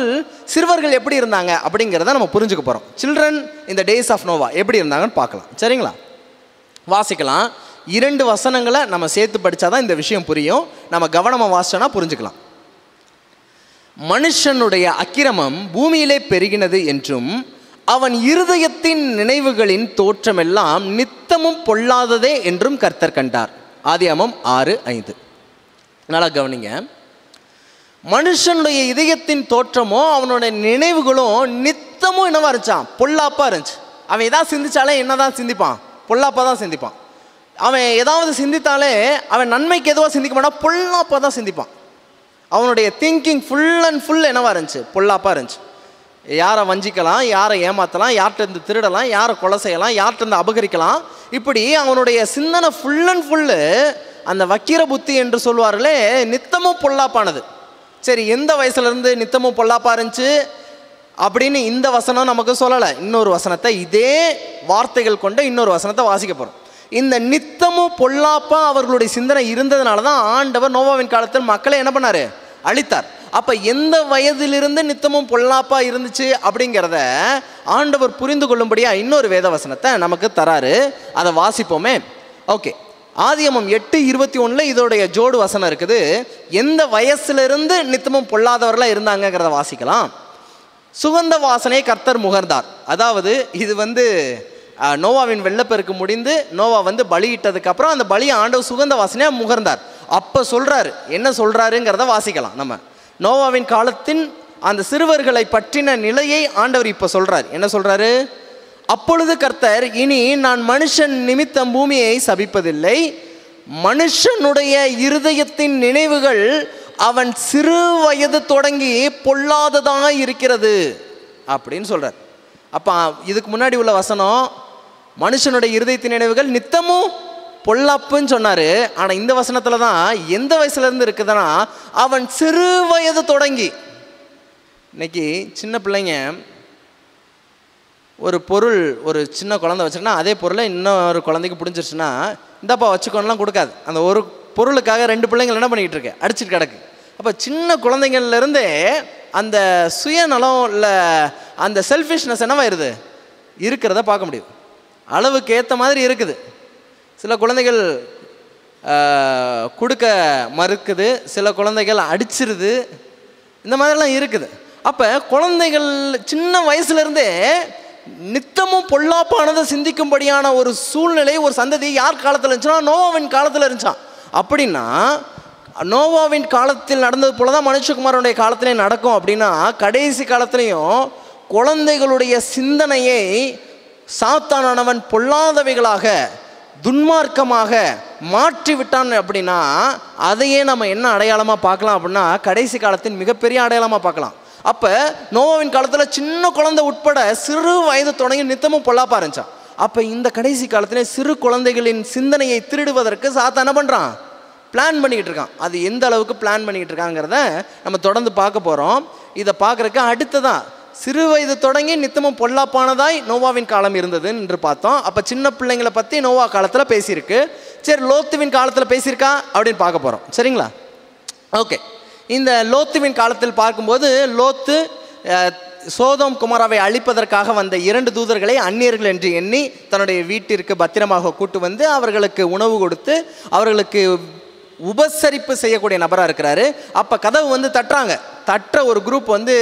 சிறுவர்கள் எப்படி இருந்தாங்க அப்படிங்கிறத நம்ம புரிஞ்சுக்க போகிறோம். Children in the days of Noah எப்படி இருந்தாங்கன்னு பார்க்கலாம். சரிங்களா? வாசிக்கலாம். 2 வசனங்களை நம்ம சேர்த்து படித்தாதான் இந்த விஷயம் புரியும். நம்ம கவனமாக வாசிச்சோன்னா புரிஞ்சுக்கலாம். மனுஷனுடைய அக்கிரமம் பூமியிலே பெருகினது என்றும் அவன் இருதயத்தின் நினைவுகளின் தோற்றமெல்லாம் நித்தமும் பொல்லாததே என்றும் கர்த்தர் கண்டார். ஆதியாகமம் 6:5. நல்லா கவனிங்க. மனுஷனுடைய இதயத்தின் தோற்றமோ அவனுடைய நினைவுகளும் நித்தமும் என்னவா இருந்துச்சான், பொல்லாப்பா இருந்துச்சு. அவன் எதாவது சிந்திச்சாலே என்னதான் சிந்திப்பான், பொல்லாப்பாக தான் சிந்திப்பான். அவன் ஏதாவது சிந்தித்தாலே அவன் நன்மைக்கு எதுவாக சிந்திக்க மாட்டான், பொல்லாப்பாக தான் சிந்திப்பான். அவனுடைய திங்கிங் ஃபுல் அண்ட் ஃபுல் என்னவாக இருந்துச்சு, பொல்லாப்பாக இருந்துச்சு. யாரை வஞ்சிக்கலாம், யாரை ஏமாற்றலாம், யார்கிட்ட திருடலாம், யாரை கொலை செய்யலாம், யார்கிட்ட அபகரிக்கலாம், இப்படி அவனுடைய சிந்தனை ஃபுல் அண்ட் ஃபுல்லு அந்த வக்கீர புத்தி என்று சொல்வார்களே நித்தமும் பொல்லாப்பானது. சரி, எந்த வயசுலேருந்து நித்தமும் பொல்லாப்பாக இருந்துச்சு அப்படின்னு இந்த வசனம் நமக்கு சொல்லலை. இன்னொரு வசனத்தை, இதே வார்த்தைகள் கொண்ட இன்னொரு வசனத்தை வாசிக்க போகிறோம். இந்த நித்தமும் பொல்லாப்பா அவர்களுடைய சிந்தனை இருந்ததுனால தான் ஆண்டவர் நோவாவின் காலத்தில் மக்களை என்ன பண்ணார், அழித்தார். அப்போ எந்த வயதிலிருந்து நித்தமும் பொல்லாப்பா இருந்துச்சு அப்படிங்கிறத ஆண்டவர் புரிந்து கொள்ளும்படியாக இன்னொரு வேத வசனத்தை நமக்கு தராரு. அதை வாசிப்போமே. ஓகே, ஆதியாகமம் 8:21 இதோடைய ஜோடு வசனம் இருக்குது. எந்த வயசுலேருந்து நித்தமும் பொல்லாதவர்களாக இருந்தாங்கிறத வாசிக்கலாம். சுகந்த வாசனை கர்த்தர் முகர்ந்தார். அதாவது இது நோவாவின் வெள்ளப்பெருக்கு முடிந்து நோவா பலியிட்டதுக்கப்புறம் அந்த பலியை ஆண்டவர் சுகந்த வாசனையாக முகர்ந்தார். அப்போ சொல்கிறாரு, என்ன சொல்கிறாருங்கிறத வாசிக்கலாம். நம்ம நோவாவின் காலத்தின் அந்த சிறுவர்களை பற்றின நிலையை ஆண்டவர் இப்போ சொல்கிறார். என்ன சொல்கிறாரு? அப்பொழுது கர்த்தர், இனி நான் மனுஷன் நிமித்தம் பூமியை சபிப்பதில்லை, மனுஷனுடைய இருதயத்தின் நினைவுகள் அவன் சிறு வயது தொடங்கி பொல்லாததாக இருக்கிறது அப்படின்னு சொல்கிறார். அப்போ இதுக்கு முன்னாடி உள்ள வசனம் மனுஷனுடைய இருதயத்தின் நினைவுகள் நித்தமும் பொல்லாப்புன்னு சொன்னார். ஆனால் இந்த வசனத்தில் தான் எந்த வயசுலேருந்து இருக்குதுன்னா அவன் சிறு வயது தொடங்கி. இன்னைக்கு சின்ன பிள்ளைங்க ஒரு பொருள், ஒரு சின்ன குழந்தை வச்சுருன்னா அதே பொருளை இன்னொரு குழந்தைக்கு பிடிச்சிருச்சுன்னா இந்தப்பா வச்சுக்கோன்னெலாம் கொடுக்காது. அந்த ஒரு பொருளுக்காக 2 பிள்ளைங்கள் என்ன பண்ணிக்கிட்டு இருக்கு, அடிச்சுட்டு கிடக்கு. அப்போ சின்ன குழந்தைங்கள்லேருந்தே அந்த சுயநலம் இல்லை அந்த செல்ஃபிஷ்னஸ் என்னவா இருக்கிறத பார்க்க முடியும். அளவுக்கு ஏற்ற மாதிரி இருக்குது. சில குழந்தைகள் கொடுக்க மறுக்குது, சில குழந்தைகள் அடிச்சிருது, இந்த மாதிரிலாம் இருக்குது. அப்போ குழந்தைகள் சின்ன வயசுலேருந்தே நித்தமும் பொல்லாப்பானதை சிந்திக்கும்படியான ஒரு சூழ்நிலை, ஒரு சந்ததி யார் காலத்தில் இருந்துச்சுன்னா நோவாவின் காலத்தில் இருந்துச்சான். அப்படின்னா நோவாவின் காலத்தில் நடந்தது போல தான் மனுஷகுமாரனுடைய காலத்திலே நடக்கும். அப்படின்னா கடைசி காலத்திலையும் குழந்தைகளுடைய சிந்தனையை சாத்தானவன் பொல்லாதவைகளாக துன்மார்க்கமாக மாற்றி விட்டான். அப்படின்னா அதையே நம்ம என்ன அடையாளமாக பார்க்கலாம் அப்படின்னா கடைசி காலத்தின் மிகப்பெரிய அடையாளமாக பார்க்கலாம். அப்போ நோவாவின் காலத்தில் சின்ன குழந்தை உட்பட சிறு வயது தொடங்கி நித்தமும் பொல்லாப்பா இருந்துச்சான். அப்போ இந்த கடைசி காலத்தில் சிறு குழந்தைகளின் சிந்தனையை திருடுவதற்கு சாத்தான் என்ன பண்ணுறான்? பிளான் பண்ணிக்கிட்டு இருக்கான். அது எந்த அளவுக்கு பிளான் பண்ணிக்கிட்டு இருக்காங்கிறத நம்ம தொடர்ந்து பார்க்க போகிறோம். இதை பார்க்குறக்கு அடுத்ததான் சிறு வயது தொடங்கி நித்தமும் பொல்லாப்பானதாய் நோவாவின் காலம் இருந்தது என்று பார்த்தோம். அப்போ சின்ன பிள்ளைங்களை பற்றி நோவா காலத்தில் பேசியிருக்கு. சரி, லோத்துவின் காலத்தில் பேசியிருக்கா அப்படின்னு பார்க்க போகிறோம். சரிங்களா? ஓகே. இந்த லோத்துவின் காலத்தில் பார்க்கும்போது லோத்து சோதோம் குமாராவை அழிப்பதற்காக வந்த 2 தூதர்களை அந்நியர்கள் என்று எண்ணி தன்னுடைய வீட்டிற்கு பத்திரமாக கூட்டு வந்து அவர்களுக்கு உணவு கொடுத்து அவர்களுக்கு உபசரிப்பு செய்யக்கூடிய நபராக இருக்கிறாரு. அப்போ கதவு வந்து தட்டுற ஒரு குரூப் வந்து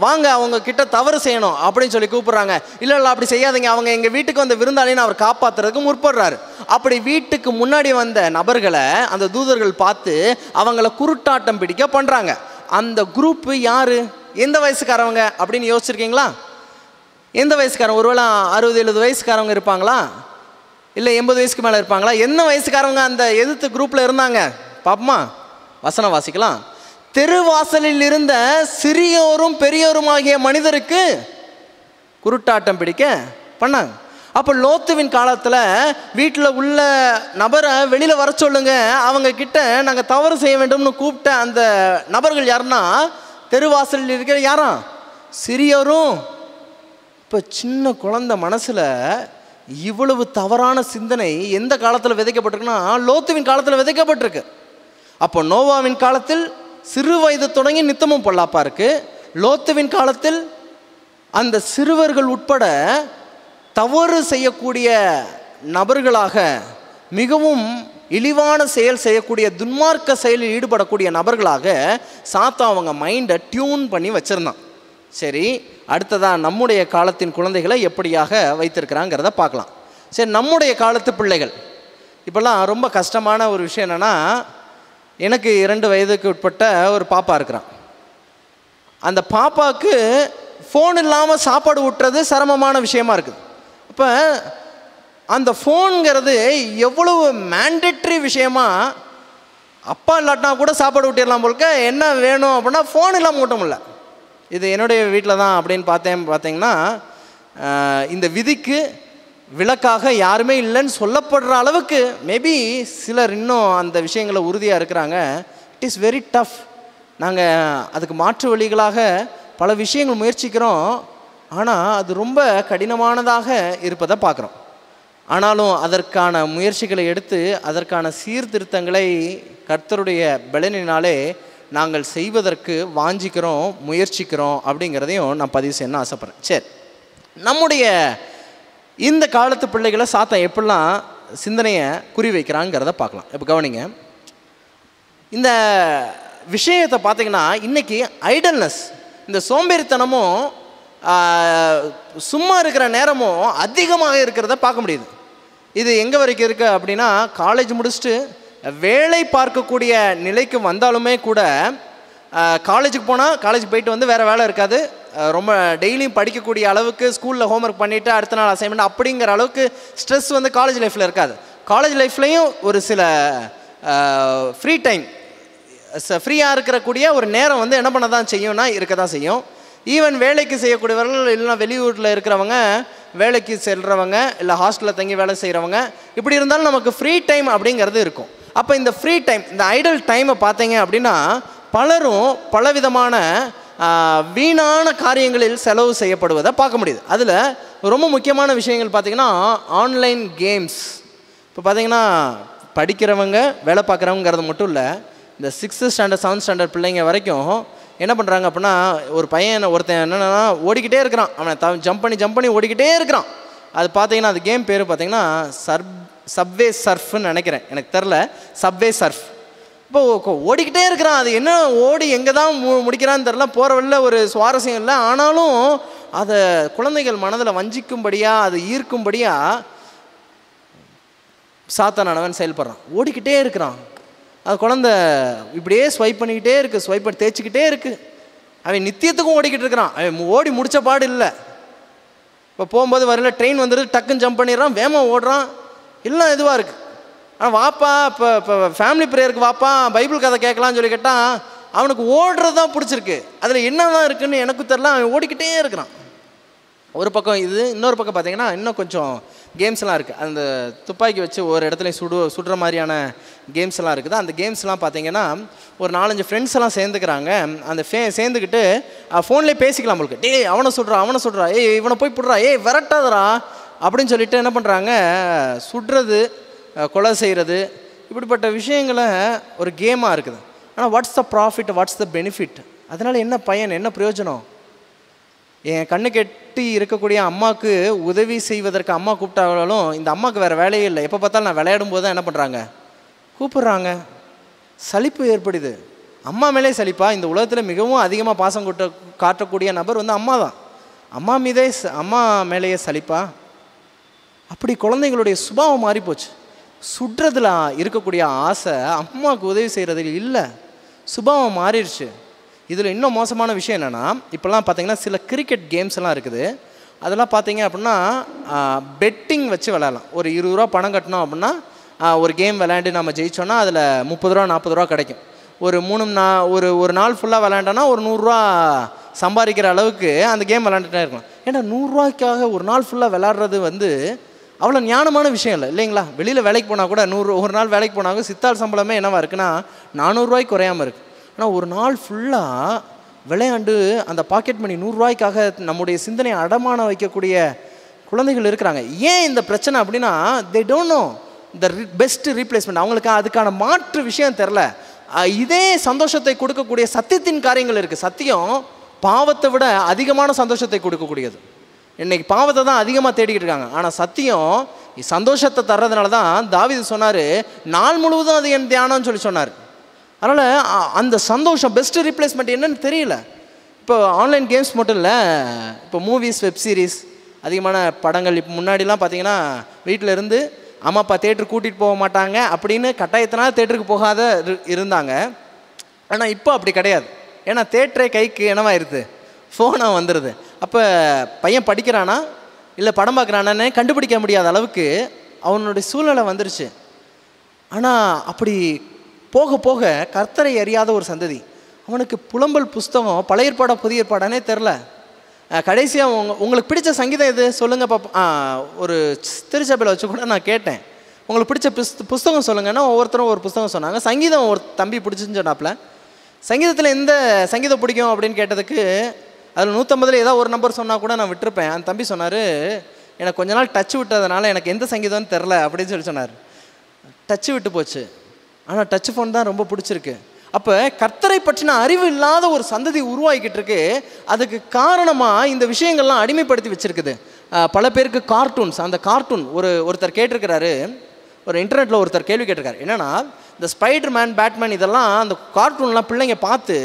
வாங்க அவங்க கிட்ட தவறு செய்யணும் அப்படின்னு சொல்லி கூப்பிட்றாங்க. இல்லை அப்படி செய்யாதீங்க, அவங்க எங்கள் வீட்டுக்கு வந்த விருந்தாளின்னு அவர் காப்பாற்றுறதுக்கு முற்படுறாரு. அப்படி வீட்டுக்கு முன்னாடி வந்த நபர்களை அந்த தூதர்கள் பார்த்து அவங்கள குருட்டாட்டம் பிடிக்க பண்ணுறாங்க. அந்த குரூப்பு யார், எந்த வயசுக்காரவங்க அப்படின்னு யோசிச்சிருக்கீங்களா? எந்த வயசுக்காரங்க? ஒருவேளை 60-70 வயசுக்காரவங்க இருப்பாங்களா? இல்லை 80 வயசுக்கு மேலே இருப்பாங்களா? என்ன வயசுக்காரவங்க அந்த எதிர்த்து குரூப்பில் இருந்தாங்க பாப்பமா? வசனம் வாசிக்கலாம். தெருவாசலில் இருந்த சிறியோரும் பெரியோருமாகிய மனிதருக்கு குருட்டாட்டம் பிடிக்க பண்ணாங்க. அப்போ லோத்துவின் காலத்தில் வீட்டில் உள்ள நபரை வெளியில் வர சொல்லுங்க, அவங்க கிட்ட நாங்கள் தவறு செய்ய வேண்டும்னு கூப்பிட்ட அந்த நபர்கள் யாருன்னா தெருவாசலில் இருக்கிற யாரும் சிறியோரும். இப்போ சின்ன குழந்தை மனசில் இவ்வளவு தவறான சிந்தனை எந்த காலத்தில் விதைக்கப்பட்டிருக்குன்னா லோத்துவின் காலத்தில் விதைக்கப்பட்டிருக்கு. அப்போ நோவாவின் காலத்தில் சிறு வயது தொடங்கி நித்தமும் பொல்லாப்பா இருக்கு. லோத்துவின் காலத்தில் அந்த சிறுவர்கள் உட்பட தவறு செய்யக்கூடிய நபர்களாக, மிகவும் இழிவான செயல் செய்யக்கூடிய துன்மார்க்க செயலில் ஈடுபடக்கூடிய நபர்களாக சாத்தான் அவங்க மைண்டை டியூன் பண்ணி வச்சுருந்தான். சரி, அடுத்ததாக நம்முடைய காலத்தின் குழந்தைகளை எப்படியாக வைத்திருக்கிறாங்கிறத பார்க்கலாம். சரி, நம்முடைய காலத்து பிள்ளைகள் இப்போல்லாம் ரொம்ப கஷ்டமான ஒரு விஷயம் என்னென்னா, எனக்கு 2 வயதுக்கு உட்பட்ட ஒரு பாப்பா இருக்கிறான். அந்த பாப்பாவுக்கு ஃபோன் இல்லாமல் சாப்பாடு ஊட்டுறது சிரமமான விஷயமா இருக்குது. இப்போ அந்த ஃபோனுங்கிறது எவ்வளவு மேண்டேட்ரி விஷயமா, அப்பா இல்லாட்டினா கூட சாப்பாடு ஊட்டிடலாம் போல்க, என்ன வேணும் அப்படின்னா ஃபோன் இல்லாமல் ஊட்ட முடியல. இது என்னுடைய வீட்டில் தான் அப்படின்னு பார்த்தீங்கன்னா இந்த விதிக்கு விளக்காக யாருமே இல்லைன்னு சொல்லப்படுற அளவுக்கு மேபி சிலர் இன்னும் அந்த விஷயங்களை உறுதியாக இருக்கிறாங்க. It is very tough. நாங்கள் அதுக்கு மாற்று வழிகளாக பல விஷயங்கள் முயற்சிக்கிறோம், ஆனால் அது ரொம்ப கடினமானதாக இருப்பதை பார்க்குறோம். ஆனாலும் அதற்கான முயற்சிகளை எடுத்து அதற்கான சீர்திருத்தங்களை கர்த்தருடைய பலனினாலே நாங்கள் செய்வதற்கு வாஞ்சிக்கிறோம், முயற்சிக்கிறோம் அப்படிங்கிறதையும் நான் பதிவு செய்யணும்னு ஆசைப்பட்றேன். சரி, நம்முடைய இந்த காலத்து பிள்ளைகளை சாத்தான் எப்படிலாம் சிந்தனையை குறி வைக்கிறாங்கிறத பார்க்கலாம். இப்போ கவனிங்க, இந்த விஷயத்தை பார்த்தீங்கன்னா இன்றைக்கி ஐடல்னஸ், இந்த சோம்பேறித்தனமும் சும்மா இருக்கிற நேரமும் அதிகமாக இருக்கிறத பார்க்க முடியுது. இது எங்கே வரைக்கும் இருக்குது அப்படின்னா, காலேஜ் முடிச்சுட்டு வேலை பார்க்கக்கூடிய நிலைக்கு வந்தாலுமே கூட காலேஜுக்கு போனால் காலேஜ் போயிட்டு வந்து வேறு வேலை இருக்காது, ரொம்ப டெய்லியும் படிக்கக்கூடிய அளவுக்கு ஸ்கூலில் ஹோம்ஒர்க் பண்ணிவிட்டு அடுத்த நாள் அசைன்மெண்ட் அப்படிங்கிற அளவுக்கு ஸ்ட்ரெஸ் வந்து காலேஜ் லைஃப்பில் இருக்காது. காலேஜ் லைஃப்லேயும் ஒரு சில ஃப்ரீ டைம், ஃப்ரீயாக இருக்கக்கூடிய ஒரு நேரம் வந்து என்ன பண்ண தான் செய்யும்னா இருக்க தான் செய்யும். ஈவன் வேலைக்கு செய்யக்கூடியவர்கள், இல்லைனா வெளியூரில் இருக்கிறவங்க, வேலைக்கு செல்கிறவங்க, இல்லை ஹாஸ்டலில் தங்கி வேலை செய்கிறவங்க, இப்படி இருந்தாலும் நமக்கு ஃப்ரீ டைம் அப்படிங்கிறது இருக்கும். அப்போ இந்த ஃப்ரீ டைம், இந்த ஐடல் டைமை பார்த்தீங்க அப்படின்னா பலரும் பலவிதமான வீணான காரியங்களில் செலவு செய்யப்படுவதை பார்க்க முடியுது. அதில் ரொம்ப முக்கியமான விஷயங்கள் பார்த்திங்கன்னா ஆன்லைன் கேம்ஸ். இப்போ பார்த்திங்கன்னா படிக்கிறவங்க வேலை பார்க்குறவங்கிறது மட்டும் இல்லை, இந்த 6th ஸ்டாண்டர்ட் 7th ஸ்டாண்டர்ட் பிள்ளைங்க வரைக்கும் என்ன பண்ணுறாங்க அப்படின்னா, ஒரு பையன் ஒருத்தன் என்னென்னா ஓடிக்கிட்டே இருக்கிறான், அவனை ஜம்ப் பண்ணி ஓடிக்கிட்டே இருக்கிறான். அது பார்த்தீங்கன்னா அது கேம் பேர் பார்த்தீங்கன்னா சப்வே சர்ஃப்னு நினைக்கிறேன், எனக்கு தெரில, சப்வே சர்ஃப். இப்போ ஓடிக்கிட்டே இருக்கிறான், அது என்ன ஓடி எங்கே தான் முடிக்கிறான்னு தெரில, போகிற வழியில் ஒரு சுவாரஸ்யம் இல்லை. ஆனாலும் அதை குழந்தைகள் மனதில் வஞ்சிக்கும்படியாக, அதை ஈர்க்கும்படியாக சாத்தானவன் செயல்படுறான். ஓடிக்கிட்டே இருக்கிறான், அது குழந்தை இப்படியே ஸ்வைப் பண்ணிக்கிட்டே இருக்குது, ஸ்வைப் பண்ணி தேய்ச்சிக்கிட்டே இருக்குது. அவன் நித்தியத்துக்கும் ஓடிக்கிட்டு இருக்கிறான், அவன் ஓடி முடித்த பாடு இல்லை. இப்போ போகும்போது வரையில் ட்ரெயின் வந்துடுது, டக்குன்னு ஜம்ப் பண்ணிடுறான், வேகமாக ஓடுறான், எல்லாம் இதுவாக இருக்குது. ஆனால் வாப்பா இப்போ ஃபேமிலி ப்ரேயருக்கு வாப்பா, பைபிள் கதை கேட்கலான்னு சொல்லி கேட்டால் அவனுக்கு ஓடுறது தான் பிடிச்சிருக்கு, அதில் என்ன தான் இருக்குதுன்னு எனக்கு தெரில, அவன் ஓடிக்கிட்டே இருக்கிறான். ஒரு பக்கம் இது, இன்னொரு பக்கம் பார்த்தீங்கன்னா இன்னும் கொஞ்சம் கேம்ஸ்லாம் இருக்குது. அந்த துப்பாக்கி வச்சு ஒரு இடத்துலையும் சுடுற மாதிரியான கேம்ஸ்லாம் இருக்குது. அந்த கேம்ஸ்லாம் பார்த்தீங்கன்னா ஒரு 4-5 ஃப்ரெண்ட்ஸ் எல்லாம் சேர்ந்துக்கிறாங்க. அந்த சேர்ந்துக்கிட்டு ஃபோன்லேயே பேசிக்கலாம் உங்களுக்கு, டேய் அவனை சுடுறா, ஏய் இவனை போய் புடுறா, ஏய் விரட்டாதரா அப்படின்னு சொல்லிட்டு என்ன பண்ணுறாங்க, சுடுறது, கொலை செய்கிறது, இப்படிப்பட்ட விஷயங்களை ஒரு கேமாக இருக்குது. ஆனால் what's the profit, what's the benefit? அதனால் என்ன பயன், என்ன பிரயோஜனம்? என் கண்ணு கெட்டி இருக்கக்கூடிய அம்மாவுக்கு உதவி செய்வதற்கு அம்மா கூப்பிட்டாலும் இந்த அம்மாவுக்கு வேறு வேலையே இல்லை. எப்போ பார்த்தாலும் நான் விளையாடும் போது தான் என்ன பண்ணுறாங்க, கூப்பிட்றாங்க. சலிப்பு ஏற்படுது. அம்மா மேலே சலிப்பா? இந்த உலகத்தில் மிகவும் அதிகமாக பாசம் காட்டக்கூடிய நபர் வந்து அம்மா தான். அம்மா மேலேயே சலிப்பா? அப்படி குழந்தைங்களுடைய சுபாவம் மாறி போச்சு. சுடுறதுல இருக்கக்கூடிய ஆசை அம்மாவுக்கு உதவி செய்கிறதுல இல்லை, சுபாவம் மாறிடுச்சு. இதில் இன்னும் மோசமான விஷயம் என்னென்னா, இப்போல்லாம் பார்த்தீங்கன்னா சில கிரிக்கெட் கேம்ஸ் எல்லாம் இருக்குது. அதெல்லாம் பார்த்தீங்க அப்படின்னா பெட்டிங் வச்சு விளையாடலாம். ஒரு 20 ரூபா பணம் கட்டணும் அப்படின்னா ஒரு கேம் விளையாண்டு நம்ம ஜெயிச்சோன்னா அதில் 30 ரூபா 40 ரூபா கிடைக்கும். ஒரு நாள் ஃபுல்லாக விளையாண்டோன்னா ஒரு 100 ரூபா சம்பாதிக்கிற அளவுக்கு அந்த கேம் விளையாண்டுட்டே இருக்கலாம். ஏன்னா 100 ரூபாய்க்காக ஒரு நாள் ஃபுல்லாக விளையாடுறது வந்து அவ்வளோ ஞானமான விஷயம் இல்லை இல்லைங்களா? வெளியில் வேலைக்கு போனால் கூட ஒரு நாள் வேலைக்கு போனாலும் சித்தாள் சம்பளமே என்னவா இருக்குன்னா 400 ரூபாய்க்கு குறையாமல் இருக்குது. ஆனால் ஒரு நாள் ஃபுல்லாக விளையாண்டு அந்த பாக்கெட் மணி 100 ரூபாய்க்காக நம்முடைய சிந்தனையை அடமான வைக்கக்கூடிய குழந்தைகள் இருக்கிறாங்க. ஏன் இந்த பிரச்சனை அப்படின்னா, they don't know the best replacement. அவங்களுக்கு அதுக்கான மாற்று விஷயம் தெரில. இதே சந்தோஷத்தை கொடுக்கக்கூடிய சத்தியத்தின் காரியங்கள் இருக்குது. சத்தியம் பாவத்தை விட அதிகமான சந்தோஷத்தை கொடுக்கக்கூடியது. இன்றைக்கி பாவத்தை தான் அதிகமாக தேடிக்கிட்டு இருக்காங்க. ஆனால் சத்தியம் சந்தோஷத்தை தர்றதுனால தான் தாவீது சொன்னார், நாள் முழுவதும் அது என் தியானம்னு சொன்னார். அதனால் அந்த சந்தோஷம் பெஸ்ட் ரீப்ளேஸ்மெண்ட் என்னன்னு தெரியல. இப்போ ஆன்லைன் கேம்ஸ் மட்டும் இல்லை, இப்போ மூவிஸ், வெப் சீரிஸ், அதிகமான படங்கள். இப்போ முன்னாடிலாம் பார்த்தீங்கன்னா வீட்டில் இருந்து அம்மா அப்பா தேட்டருக்கு கூட்டிகிட்டு போக மாட்டாங்க அப்படின்னு கட்டாயத்தினால் தேட்டருக்கு போகாத இருந்தாங்க. ஆனால் இப்போ அப்படி கிடையாது. ஏன்னா தேட்டரே கைக்கு என்னவாயிருது, ஃபோனாக வந்துடுது. அப்போ பையன் படிக்கிறானா இல்லை படம் பார்க்குறானே கண்டுபிடிக்க முடியாத அளவுக்கு அவனுடைய சூழ்நிலை வந்துருச்சு. ஆனால் அப்படி போக போக கர்த்தரை அறியாத ஒரு சந்ததி, அவனுக்கு புலம்பல் புஸ்தகம் பழைய ஏற்பாடா புதிய ஏற்பாடானே தெரில. கடைசியாக உங்களுக்கு பிடிச்ச சங்கீதம் எது சொல்லுங்கள் பாப்பா. ஒரு திருச்சபையில் வச்சு கூட நான் கேட்டேன், உங்களுக்கு பிடிச்ச புஸ்தகம் சொல்லுங்கன்னா ஒவ்வொருத்தரும் ஒரு புஸ்தகம் சொன்னாங்க. சங்கீதம் ஒரு தம்பி பிடிச்சின்னு சொன்னாப்புல. சங்கீதத்தில் எந்த சங்கீதம் பிடிக்கும் அப்படின்னு கேட்டதுக்கு அதில் 150 ஏதாவது ஒரு நம்பர் சொன்னால் கூட நான் விட்டுருப்பேன். அந்த தம்பி சொன்னார், எனக்கு கொஞ்ச நாள் டச்சு விட்டதுனால எனக்கு எந்த சங்கீதம்னு தெரில அப்படின்னு சொன்னார். டச்சு விட்டு போச்சு, ஆனால் டச் ஃபோன் தான் ரொம்ப பிடிச்சிருக்கு. அப்போ கர்த்தரை பற்றின அறிவு இல்லாத ஒரு சந்ததி உருவாகிக்கிட்டு இருக்கு. அதுக்கு காரணமாக இந்த விஷயங்கள்லாம் அடிமைப்படுத்தி வச்சுருக்குது. பல பேருக்கு கார்ட்டூன்ஸ், அந்த கார்ட்டூன் ஒருத்தர் கேட்டிருக்கிறாரு, ஒரு இன்டர்நெட்டில் ஒருத்தர் கேள்வி கேட்டிருக்காரு. என்னென்னா, இந்த ஸ்பைடர்மேன், பேட்மேன் இதெல்லாம் அந்த கார்ட்டூன்லாம் பிள்ளைங்க பார்த்து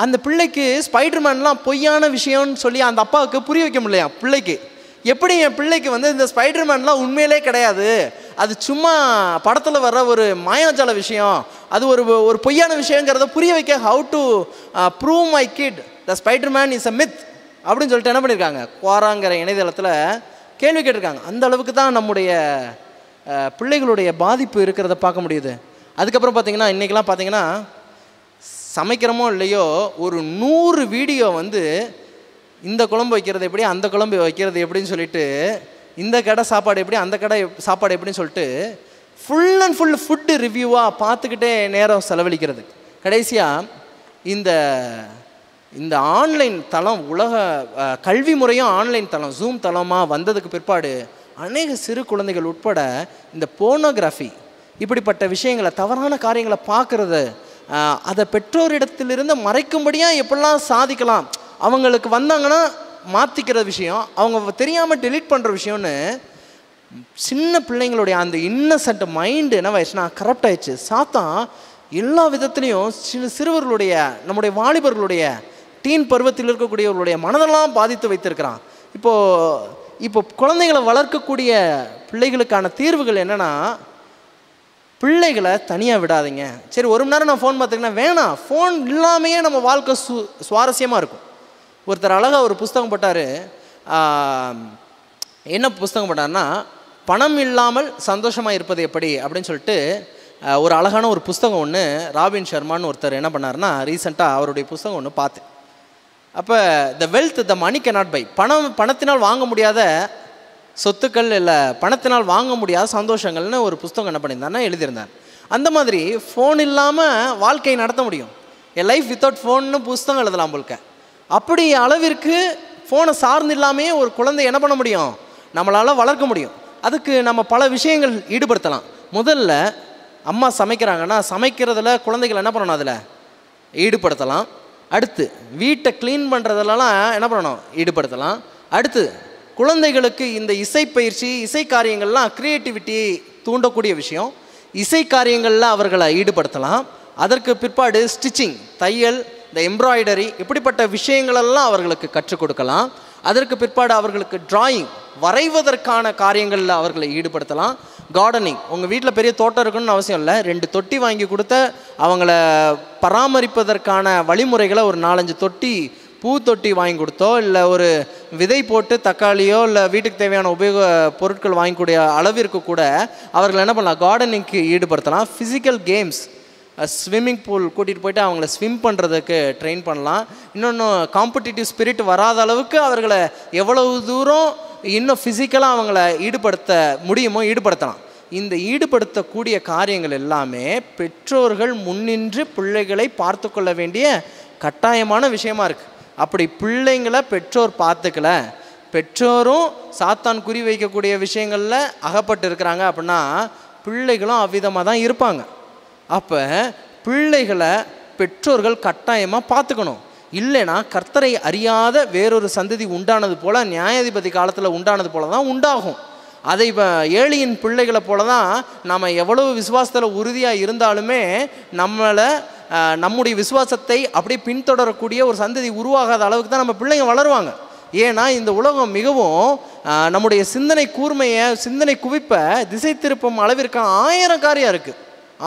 அந்த பிள்ளைக்கு ஸ்பைடர்மேன்லாம் பொய்யான விஷயம்னு சொல்லி அந்த அப்பாவுக்கு புரிய வைக்க முடியலையா பிள்ளைக்கு. எப்படி என் பிள்ளைக்கு வந்து இந்த ஸ்பைடர்மேன்லாம் உண்மையிலே கிடையாது, அது சும்மா படத்தில் வர்ற ஒரு மாயாஜால விஷயம், அது ஒரு பொய்யான விஷயங்கிறத புரிய வைக்க, how to prove my kid the Spiderman is a myth அப்படின்னு சொல்லிட்டு என்ன பண்ணியிருக்காங்க, குவாராங்கிற இணையதளத்தில் கேள்வி கேட்டிருக்காங்க. அந்த அளவுக்கு தான் நம்முடைய பிள்ளைகளுடைய பாதிப்பு இருக்கிறத பார்க்க முடியுது. அதுக்கப்புறம் பார்த்திங்கன்னா இன்றைக்கெலாம் பார்த்திங்கன்னா சமைக்கிறோமோ இல்லையோ ஒரு 100 வீடியோ வந்து இந்த குழம்பு வைக்கிறது எப்படி, அந்த குழம்பு வைக்கிறது எப்படின்னு சொல்லிட்டு, இந்த கடை சாப்பாடு எப்படி, அந்த கடை சாப்பாடு எப்படின்னு சொல்லிட்டு ஃபுல் அண்ட் ஃபுல் ஃபுட்டு ரிவ்யூவாக பார்த்துக்கிட்டே நேரம் செலவழிக்கிறது. கடைசியாக இந்த ஆன்லைன் தளம், உலக கல்வி முறையும் ஆன்லைன் தளம், ஜூம் தளமாக வந்ததுக்கு பிற்பாடு அநேக சிறு குழந்தைகள் உட்பட இந்த போர்னோகிராஃபி இப்படிப்பட்ட விஷயங்களை, தவறான காரியங்களை பார்க்குறது, அதை பெற்றோரிடத்திலிருந்து மறைக்கும்படியாக எப்படிலாம் சாதிக்கலாம், அவங்களுக்கு வந்தாங்கன்னா மாற்றிக்கிற விஷயம், அவங்க தெரியாமல் டெலீட் பண்ணுற விஷயம்னு சின்ன பிள்ளைங்களுடைய அந்த இன்னசென்ட் மைண்டு என்ன ஆயிடுச்சுன்னா கரப்ட் ஆயிடுச்சு. சாத்தான் எல்லா விதத்துலேயும் சிறுவர்களுடைய, நம்முடைய வாலிபர்களுடைய, டீன் பருவத்தில் இருக்கக்கூடியவர்களுடைய மனதெல்லாம் பாதித்து வைத்திருக்கிறான். இப்போ குழந்தைகளை வளர்க்கக்கூடிய பிள்ளைகளுக்கான தீர்வுகள் என்னென்னா, பிள்ளைகளை தனியாக விடாதீங்க. சரி, 1 மணி நேரம் நான் ஃபோன் பார்த்துக்கினா வேணாம், ஃபோன் இல்லாமையே நம்ம வாழ்க்கை சுவாரஸ்யமாக இருக்கும். ஒருத்தர் அழகாக ஒரு புஸ்தகம் போட்டார். என்ன புஸ்தகம் போட்டார்னா, பணம் இல்லாமல் சந்தோஷமாக இருப்பது எப்படி அப்படின்னு சொல்லிட்டு ஒரு அழகான ஒரு புஸ்தகம் ஒன்று ராபின் ஷர்மான்னு ஒருத்தர் என்ன பண்ணார்னா, ரீசெண்டாக அவருடைய புஸ்தகம் ஒன்று பார்த்தேன். அப்போ the wealth the money cannot buy, பணத்தினால் வாங்க முடியாத சொத்துக்கள் இல்லை பணத்தினால் வாங்க முடியாத சந்தோஷங்கள்னு ஒரு புஸ்தகம் என்ன பண்ணியிருந்தாருன்னா எழுதியிருந்தார். அந்த மாதிரி ஃபோன் இல்லாமல் வாழ்க்கையை நடத்த முடியும், எ லைஃப் வித்தவுட் ஃபோன்னு புஸ்தகம் எழுதலாம் போல்க. அப்படி அளவிற்கு ஃபோனை சார்ந்து இல்லாமே ஒரு குழந்தை என்ன பண்ண முடியும், நம்மளால் வளர்க்க முடியும். அதுக்கு நம்ம பல விஷயங்கள் ஈடுபடுத்தலாம். முதல்ல அம்மா சமைக்கிறாங்கன்னா சமைக்கிறதுல குழந்தைகள் என்ன பண்ணணும், அதில் ஈடுபடுத்தலாம். அடுத்து வீட்டை க்ளீன் பண்ணுறதுலலாம் என்ன பண்ணணும், ஈடுபடுத்தலாம். அடுத்து குழந்தைகளுக்கு இந்த இசை பயிற்சி, இசை காரியங்கள்லாம் க்ரியேட்டிவிட்டி தூண்டக்கூடிய விஷயம், இசை காரியங்களில் அவர்களை ஈடுபடுத்தலாம். அதற்கு பிற்பாடு ஸ்டிச்சிங், தையல், இந்த எம்ப்ராய்டரி, இப்படிப்பட்ட விஷயங்களெல்லாம் அவர்களுக்கு கற்றுக் கொடுக்கலாம். அதற்கு பிற்பாடு அவர்களுக்கு டிராயிங், வரைவதற்கான காரியங்களில் அவர்களை ஈடுபடுத்தலாம். கார்டனிங், உங்கள் வீட்டில் பெரிய தோட்டம் இருக்குன்னு அவசியம் இல்லை, 2 தொட்டி வாங்கி கொடுத்த அவங்கள பராமரிப்பதற்கான வழிமுறைகளை ஒரு 4-5 தொட்டி, பூ தொட்டி வாங்கி கொடுத்தோ இல்லை ஒரு விதை போட்டு தக்காளியோ இல்லை வீட்டுக்கு தேவையான உபயோக பொருட்கள் வாங்கக்கூடிய அளவிற்கு கூட அவர்கள் என்ன பண்ணலாம், கார்டனிங்க்கு ஈடுபடுத்தலாம். ஃபிசிக்கல் கேம்ஸ், ஸ்விம்மிங் பூல் கூட்டிகிட்டு போய்ட்டு அவங்கள ஸ்விம் பண்ணுறதுக்கு ட்ரெயின் பண்ணலாம். இன்னொன்று காம்படிட்டிவ் ஸ்பிரிட் வராத அளவுக்கு அவர்களை எவ்வளவு தூரம் இன்னும் ஃபிசிக்கலாக அவங்கள ஈடுபடுத்த முடியுமோ ஈடுபடுத்தலாம். இந்த ஈடுபடுத்தக்கூடிய காரியங்கள் எல்லாமே பெற்றோர்கள் முன்னின்று பிள்ளைகளை பார்த்து கொள்ள வேண்டிய கட்டாயமான விஷயமா இருக்குது. அப்படி பிள்ளைங்களை பெற்றோர் பார்த்துக்கல, பெற்றோரும் சாத்தான் குறி வைக்கக்கூடிய விஷயங்களில் அகப்பட்டு இருக்கிறாங்க அப்படின்னா பிள்ளைகளும் அவ்விதமாக தான் இருப்பாங்க. அப்போ பிள்ளைகளை பெற்றோர்கள் கட்டாயமாக பார்த்துக்கணும். இல்லைனா கர்த்தரை அறியாத வேறொரு சந்ததி உண்டானது போல், நியாயாதிபதி காலத்தில் உண்டானது போல தான் உண்டாகும். அதை ஏழியின் பிள்ளைகளை போல தான் நாம் எவ்வளவு விசுவாசத்தில் உறுதியாக இருந்தாலுமே நம்முடைய விசுவாசத்தை அப்படியே பின்தொடரக்கூடிய ஒரு சந்ததி உருவாகாத அளவுக்கு தான் நம்ம பிள்ளைங்க வளருவாங்க. ஏன்னா இந்த உலகம் மிகவும் நம்முடைய சிந்தனை கூர்மையை, சிந்தனை குவிப்பை திசை திருப்பும் அளவிற்கு 1000 காரியம் இருக்குது,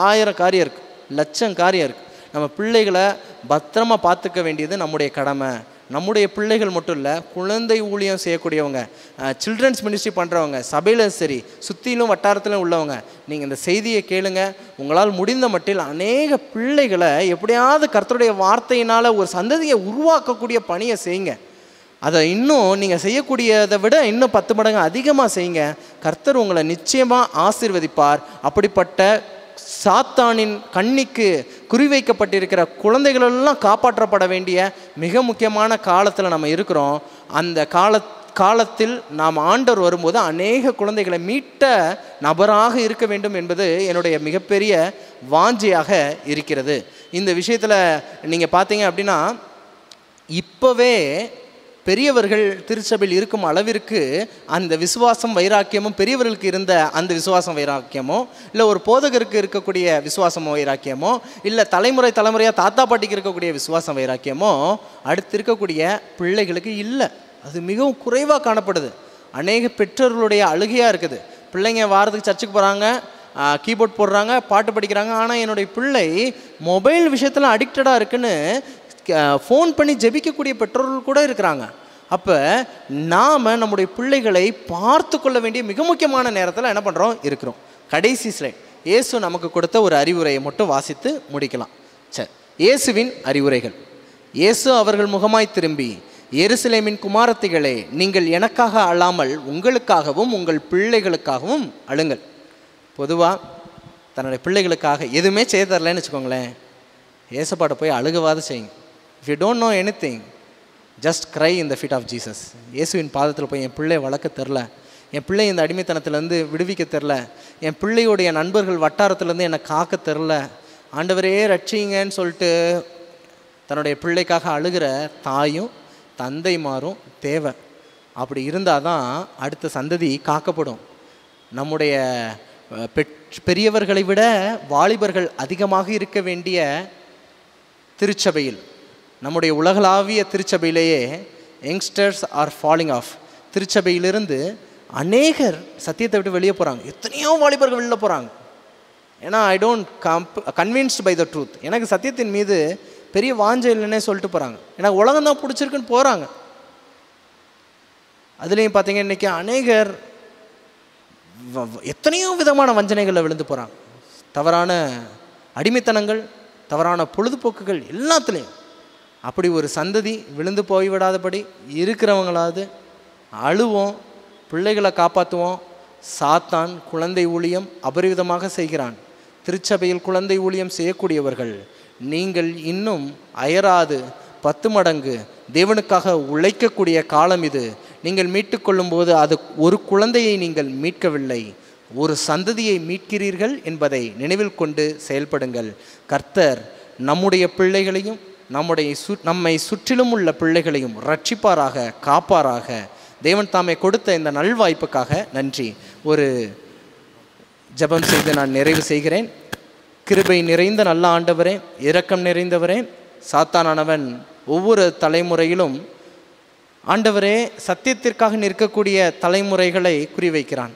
1000 காரியம் இருக்குது, லட்சம் காரியம் இருக்குது. நம்ம பிள்ளைகளை பத்திரமா பார்த்துக்க வேண்டியது நம்முடைய கடமை. நம்முடைய பிள்ளைகள் மட்டும் இல்லை, குழந்தை ஊழியம் செய்யக்கூடியவங்க, சில்ட்ரன்ஸ் மினிஸ்ட்ரி பண்ணுறவங்க, சபையிலும் சரி சுற்றிலும் வட்டாரத்திலும் உள்ளவங்க, நீங்கள் இந்த செய்தியை கேளுங்க. உங்களால் முடிந்த மட்டில் அநேக பிள்ளைகளை எப்படியாவது கர்த்தருடைய வார்த்தையினால் ஒரு சந்ததியை உருவாக்கக்கூடிய பணியை செய்யுங்க. அதை இன்னும் நீங்கள் செய்யக்கூடியதை விட இன்னும் 10 மடங்கு அதிகமாக செய்யுங்க. கர்த்தர் உங்களை நிச்சயமாக ஆசீர்வதிப்பார். அப்படிப்பட்ட சாத்தானின் கண்ணிக்கு குறிவைக்கப்பட்டிருக்கிற குழந்தைகளெல்லாம் காப்பாற்றப்பட வேண்டிய மிக முக்கியமான காலத்தில் நம்ம இருக்கிறோம். அந்த காலத்தில் நாம் ஆண்டவர் வரும்போது அநேக குழந்தைகளை மீட்ட நபராக இருக்க வேண்டும் என்பது என்னுடைய மிகப்பெரிய வாஞ்சையாக இருக்கிறது. இந்த விஷயத்தில் நீங்கள் பார்த்தீங்க அப்படின்னா இப்போவே பெரியவர்கள் திருச்சபையில் இருக்கும் அளவிற்கு அந்த விசுவாசம் வைராக்கியமும், பெரியவர்களுக்கு இருந்த அந்த விசுவாசம் வைராக்கியமோ, இல்லை ஒரு போதகருக்கு இருக்கக்கூடிய விசுவாசம் வைராக்கியமோ, இல்லை தலைமுறையாக தாத்தா பாட்டிக்கு இருக்கக்கூடிய விசுவாசம் வைராக்கியமோ அடுத்து இருக்கக்கூடிய பிள்ளைகளுக்கு இல்லை. அது மிகவும் குறைவாக காணப்படுது. அநேக பெற்றோர்களுடைய அழுகையாக இருக்குது. பிள்ளைங்க வாரத்துக்கு சர்ச்சுக்கு போகிறாங்க, கீபோர்ட் போடுறாங்க, பாட்டு படிக்கிறாங்க, ஆனால் என்னுடைய பிள்ளை மொபைல் விஷயத்தில் அடிக்டடாக இருக்குன்னு ஃபோன் பண்ணி ஜெபிக்கக்கூடிய பெற்றோர்கள் கூட இருக்கிறாங்க. அப்போ நாம் நம்முடைய பிள்ளைகளை பார்த்து கொள்ள வேண்டிய மிக முக்கியமான நேரத்தில் என்ன பண்ணுறோம் இருக்கிறோம். கடைசி ஸ்லைட், இயேசு நமக்கு கொடுத்த ஒரு அறிவுரையை மட்டும் வாசித்து முடிக்கலாம். சரி, இயேசுவின் அறிவுரைகள். இயேசு அவர்கள் முகமாய் திரும்பி, எருசலேமின் குமாரத்திகளே, நீங்கள் எனக்காக அழாமல் உங்களுக்காகவும் உங்கள் பிள்ளைகளுக்காகவும் அழுங்கள். பொதுவாக தன்னுடைய பிள்ளைகளுக்காக எதுவுமே செய்ய தரலன்னு வச்சுக்கோங்களேன், ஏசப்பாட்ட போய் அழுகவாது செய்யுங்க. If you don't know anything, just cry in the feet of Jesus. இயேசுவின் பாதத்தில் போய் என் பிள்ளை வளர்க்க தெரில, என் பிள்ளை இந்த அடிமைத்தனத்திலேருந்து விடுவிக்க தெரில, என் பிள்ளையுடைய நண்பர்கள் வட்டாரத்துலேருந்து என்னை காக்க தெரில, ஆண்டவரே ரட்சிங்கன்னு சொல்லிட்டு தன்னுடைய பிள்ளைக்காக அழுகிற தாயும் தந்தைமாரும் தேவை. அப்படி இருந்தால் தான் அடுத்த சந்ததி காக்கப்படும். நம்முடைய பெரியவர்களை விட வாலிபர்கள் அதிகமாக இருக்க வேண்டிய திருச்சபையில், நம்முடைய உலகளாவிய திருச்சபையிலேயே யங்ஸ்டர்ஸ் ஆர் ஃபாலிங் ஆஃப். திருச்சபையிலிருந்து அநேகர் சத்தியத்தை விட்டு வெளியே போகிறாங்க. எத்தனையோ வாலிபர்கள் வெளியில் போகிறாங்க. ஏன்னா I don't convinced by the truth, எனக்கு சத்தியத்தின் மீது பெரிய வாஞ்சை இல்லைன்னே சொல்லிட்டு போகிறாங்க. எனக்கு உலகம் தான் பிடிச்சிருக்குன்னு போகிறாங்க. அதுலேயும் பார்த்தீங்க இன்றைக்கி அநேகர் எத்தனையோ விதமான வஞ்சனைகளில் விழுந்து போகிறாங்க. தவறான அடிமைத்தனங்கள், தவறான பொழுதுபோக்குகள் எல்லாத்துலேயும் அப்படி ஒரு சந்ததி விழுந்து போய்விடாதபடி இருக்கிறவங்களாவது அழுவோம், பிள்ளைகளை காப்பாற்றுவோம். சாத்தான் குழந்தை ஊழியம் அபரிவிதமாக செய்கிறான். திருச்சபையில் குழந்தை ஊழியம் செய்யக்கூடியவர்கள் நீங்கள் இன்னும் அயராது 10 மடங்கு தேவனுக்காக உழைக்கக்கூடிய காலம் இது. நீங்கள் மீட்டு கொள்ளும்போது அது ஒரு குழந்தையை நீங்கள் மீட்கவில்லை, ஒரு சந்ததியை மீட்கிறீர்கள் என்பதை நினைவில் கொண்டு செயல்படுங்கள். கர்த்தர் நம்முடைய பிள்ளைகளையும் நம்மை சுற்றிலும் உள்ள பிள்ளைகளையும் ரட்சிப்பாராக, காப்பாராக. தேவன் தாமே கொடுத்த இந்த நல்வாய்ப்புக்காக நன்றி. ஒரு ஜெபம் செய்து நான் நிறைவு செய்கிறேன். கிருபை நிறைந்த நல்ல ஆண்டவரே, இரக்கம் நிறைந்தவரே, சாத்தானானவன் ஒவ்வொரு தலைமுறையிலும் ஆண்டவரே சத்தியத்திற்காக நிற்கக்கூடிய தலைமுறைகளை குறிவைக்கிறான்.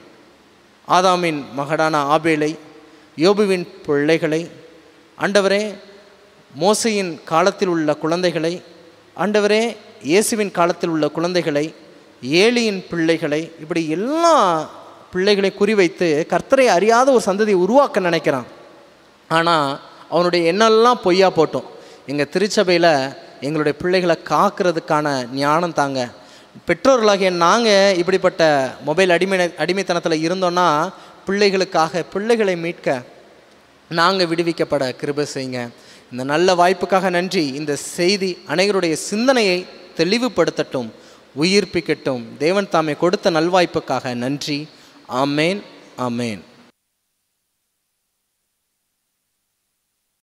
ஆதாமின் மகனான ஆபேலை, யோபுவின் பிள்ளைகளை, ஆண்டவரே மோசையின் காலத்தில் உள்ள குழந்தைகளை, ஆண்டவரே இயேசுவின் காலத்தில் உள்ள குழந்தைகளை, ஏலியின் பிள்ளைகளை, இப்படி எல்லா பிள்ளைகளை குறிவைத்து கர்த்தரை அறியாத ஒரு சந்ததியை உருவாக்க நினைக்கிறான். ஆனால் அவனுடைய எண்ணெல்லாம் பொய்யா போட்டோம். எங்கள் திருச்சபையில் எங்களுடைய பிள்ளைகளை காக்கிறதுக்கான ஞானம் தாங்க. பெற்றோர்களாகிய நாங்கள் இப்படிப்பட்ட மொபைல் அடிமைத்தனத்தில் இருந்தோன்னா பிள்ளைகளை மீட்க நாங்கள் விடுவிக்கப்பட கிருபை செய்யுங்க. இந்த நல்ல வாய்ப்புக்காக நன்றி. இந்த செய்தி அனைவருடைய சிந்தனையை தெளிவுபடுத்தட்டும், உயிர்ப்பிக்கட்டும். தேவன் தாமே கொடுத்த நல்வாய்ப்புக்காக நன்றி. ஆமேன், ஆமேன்.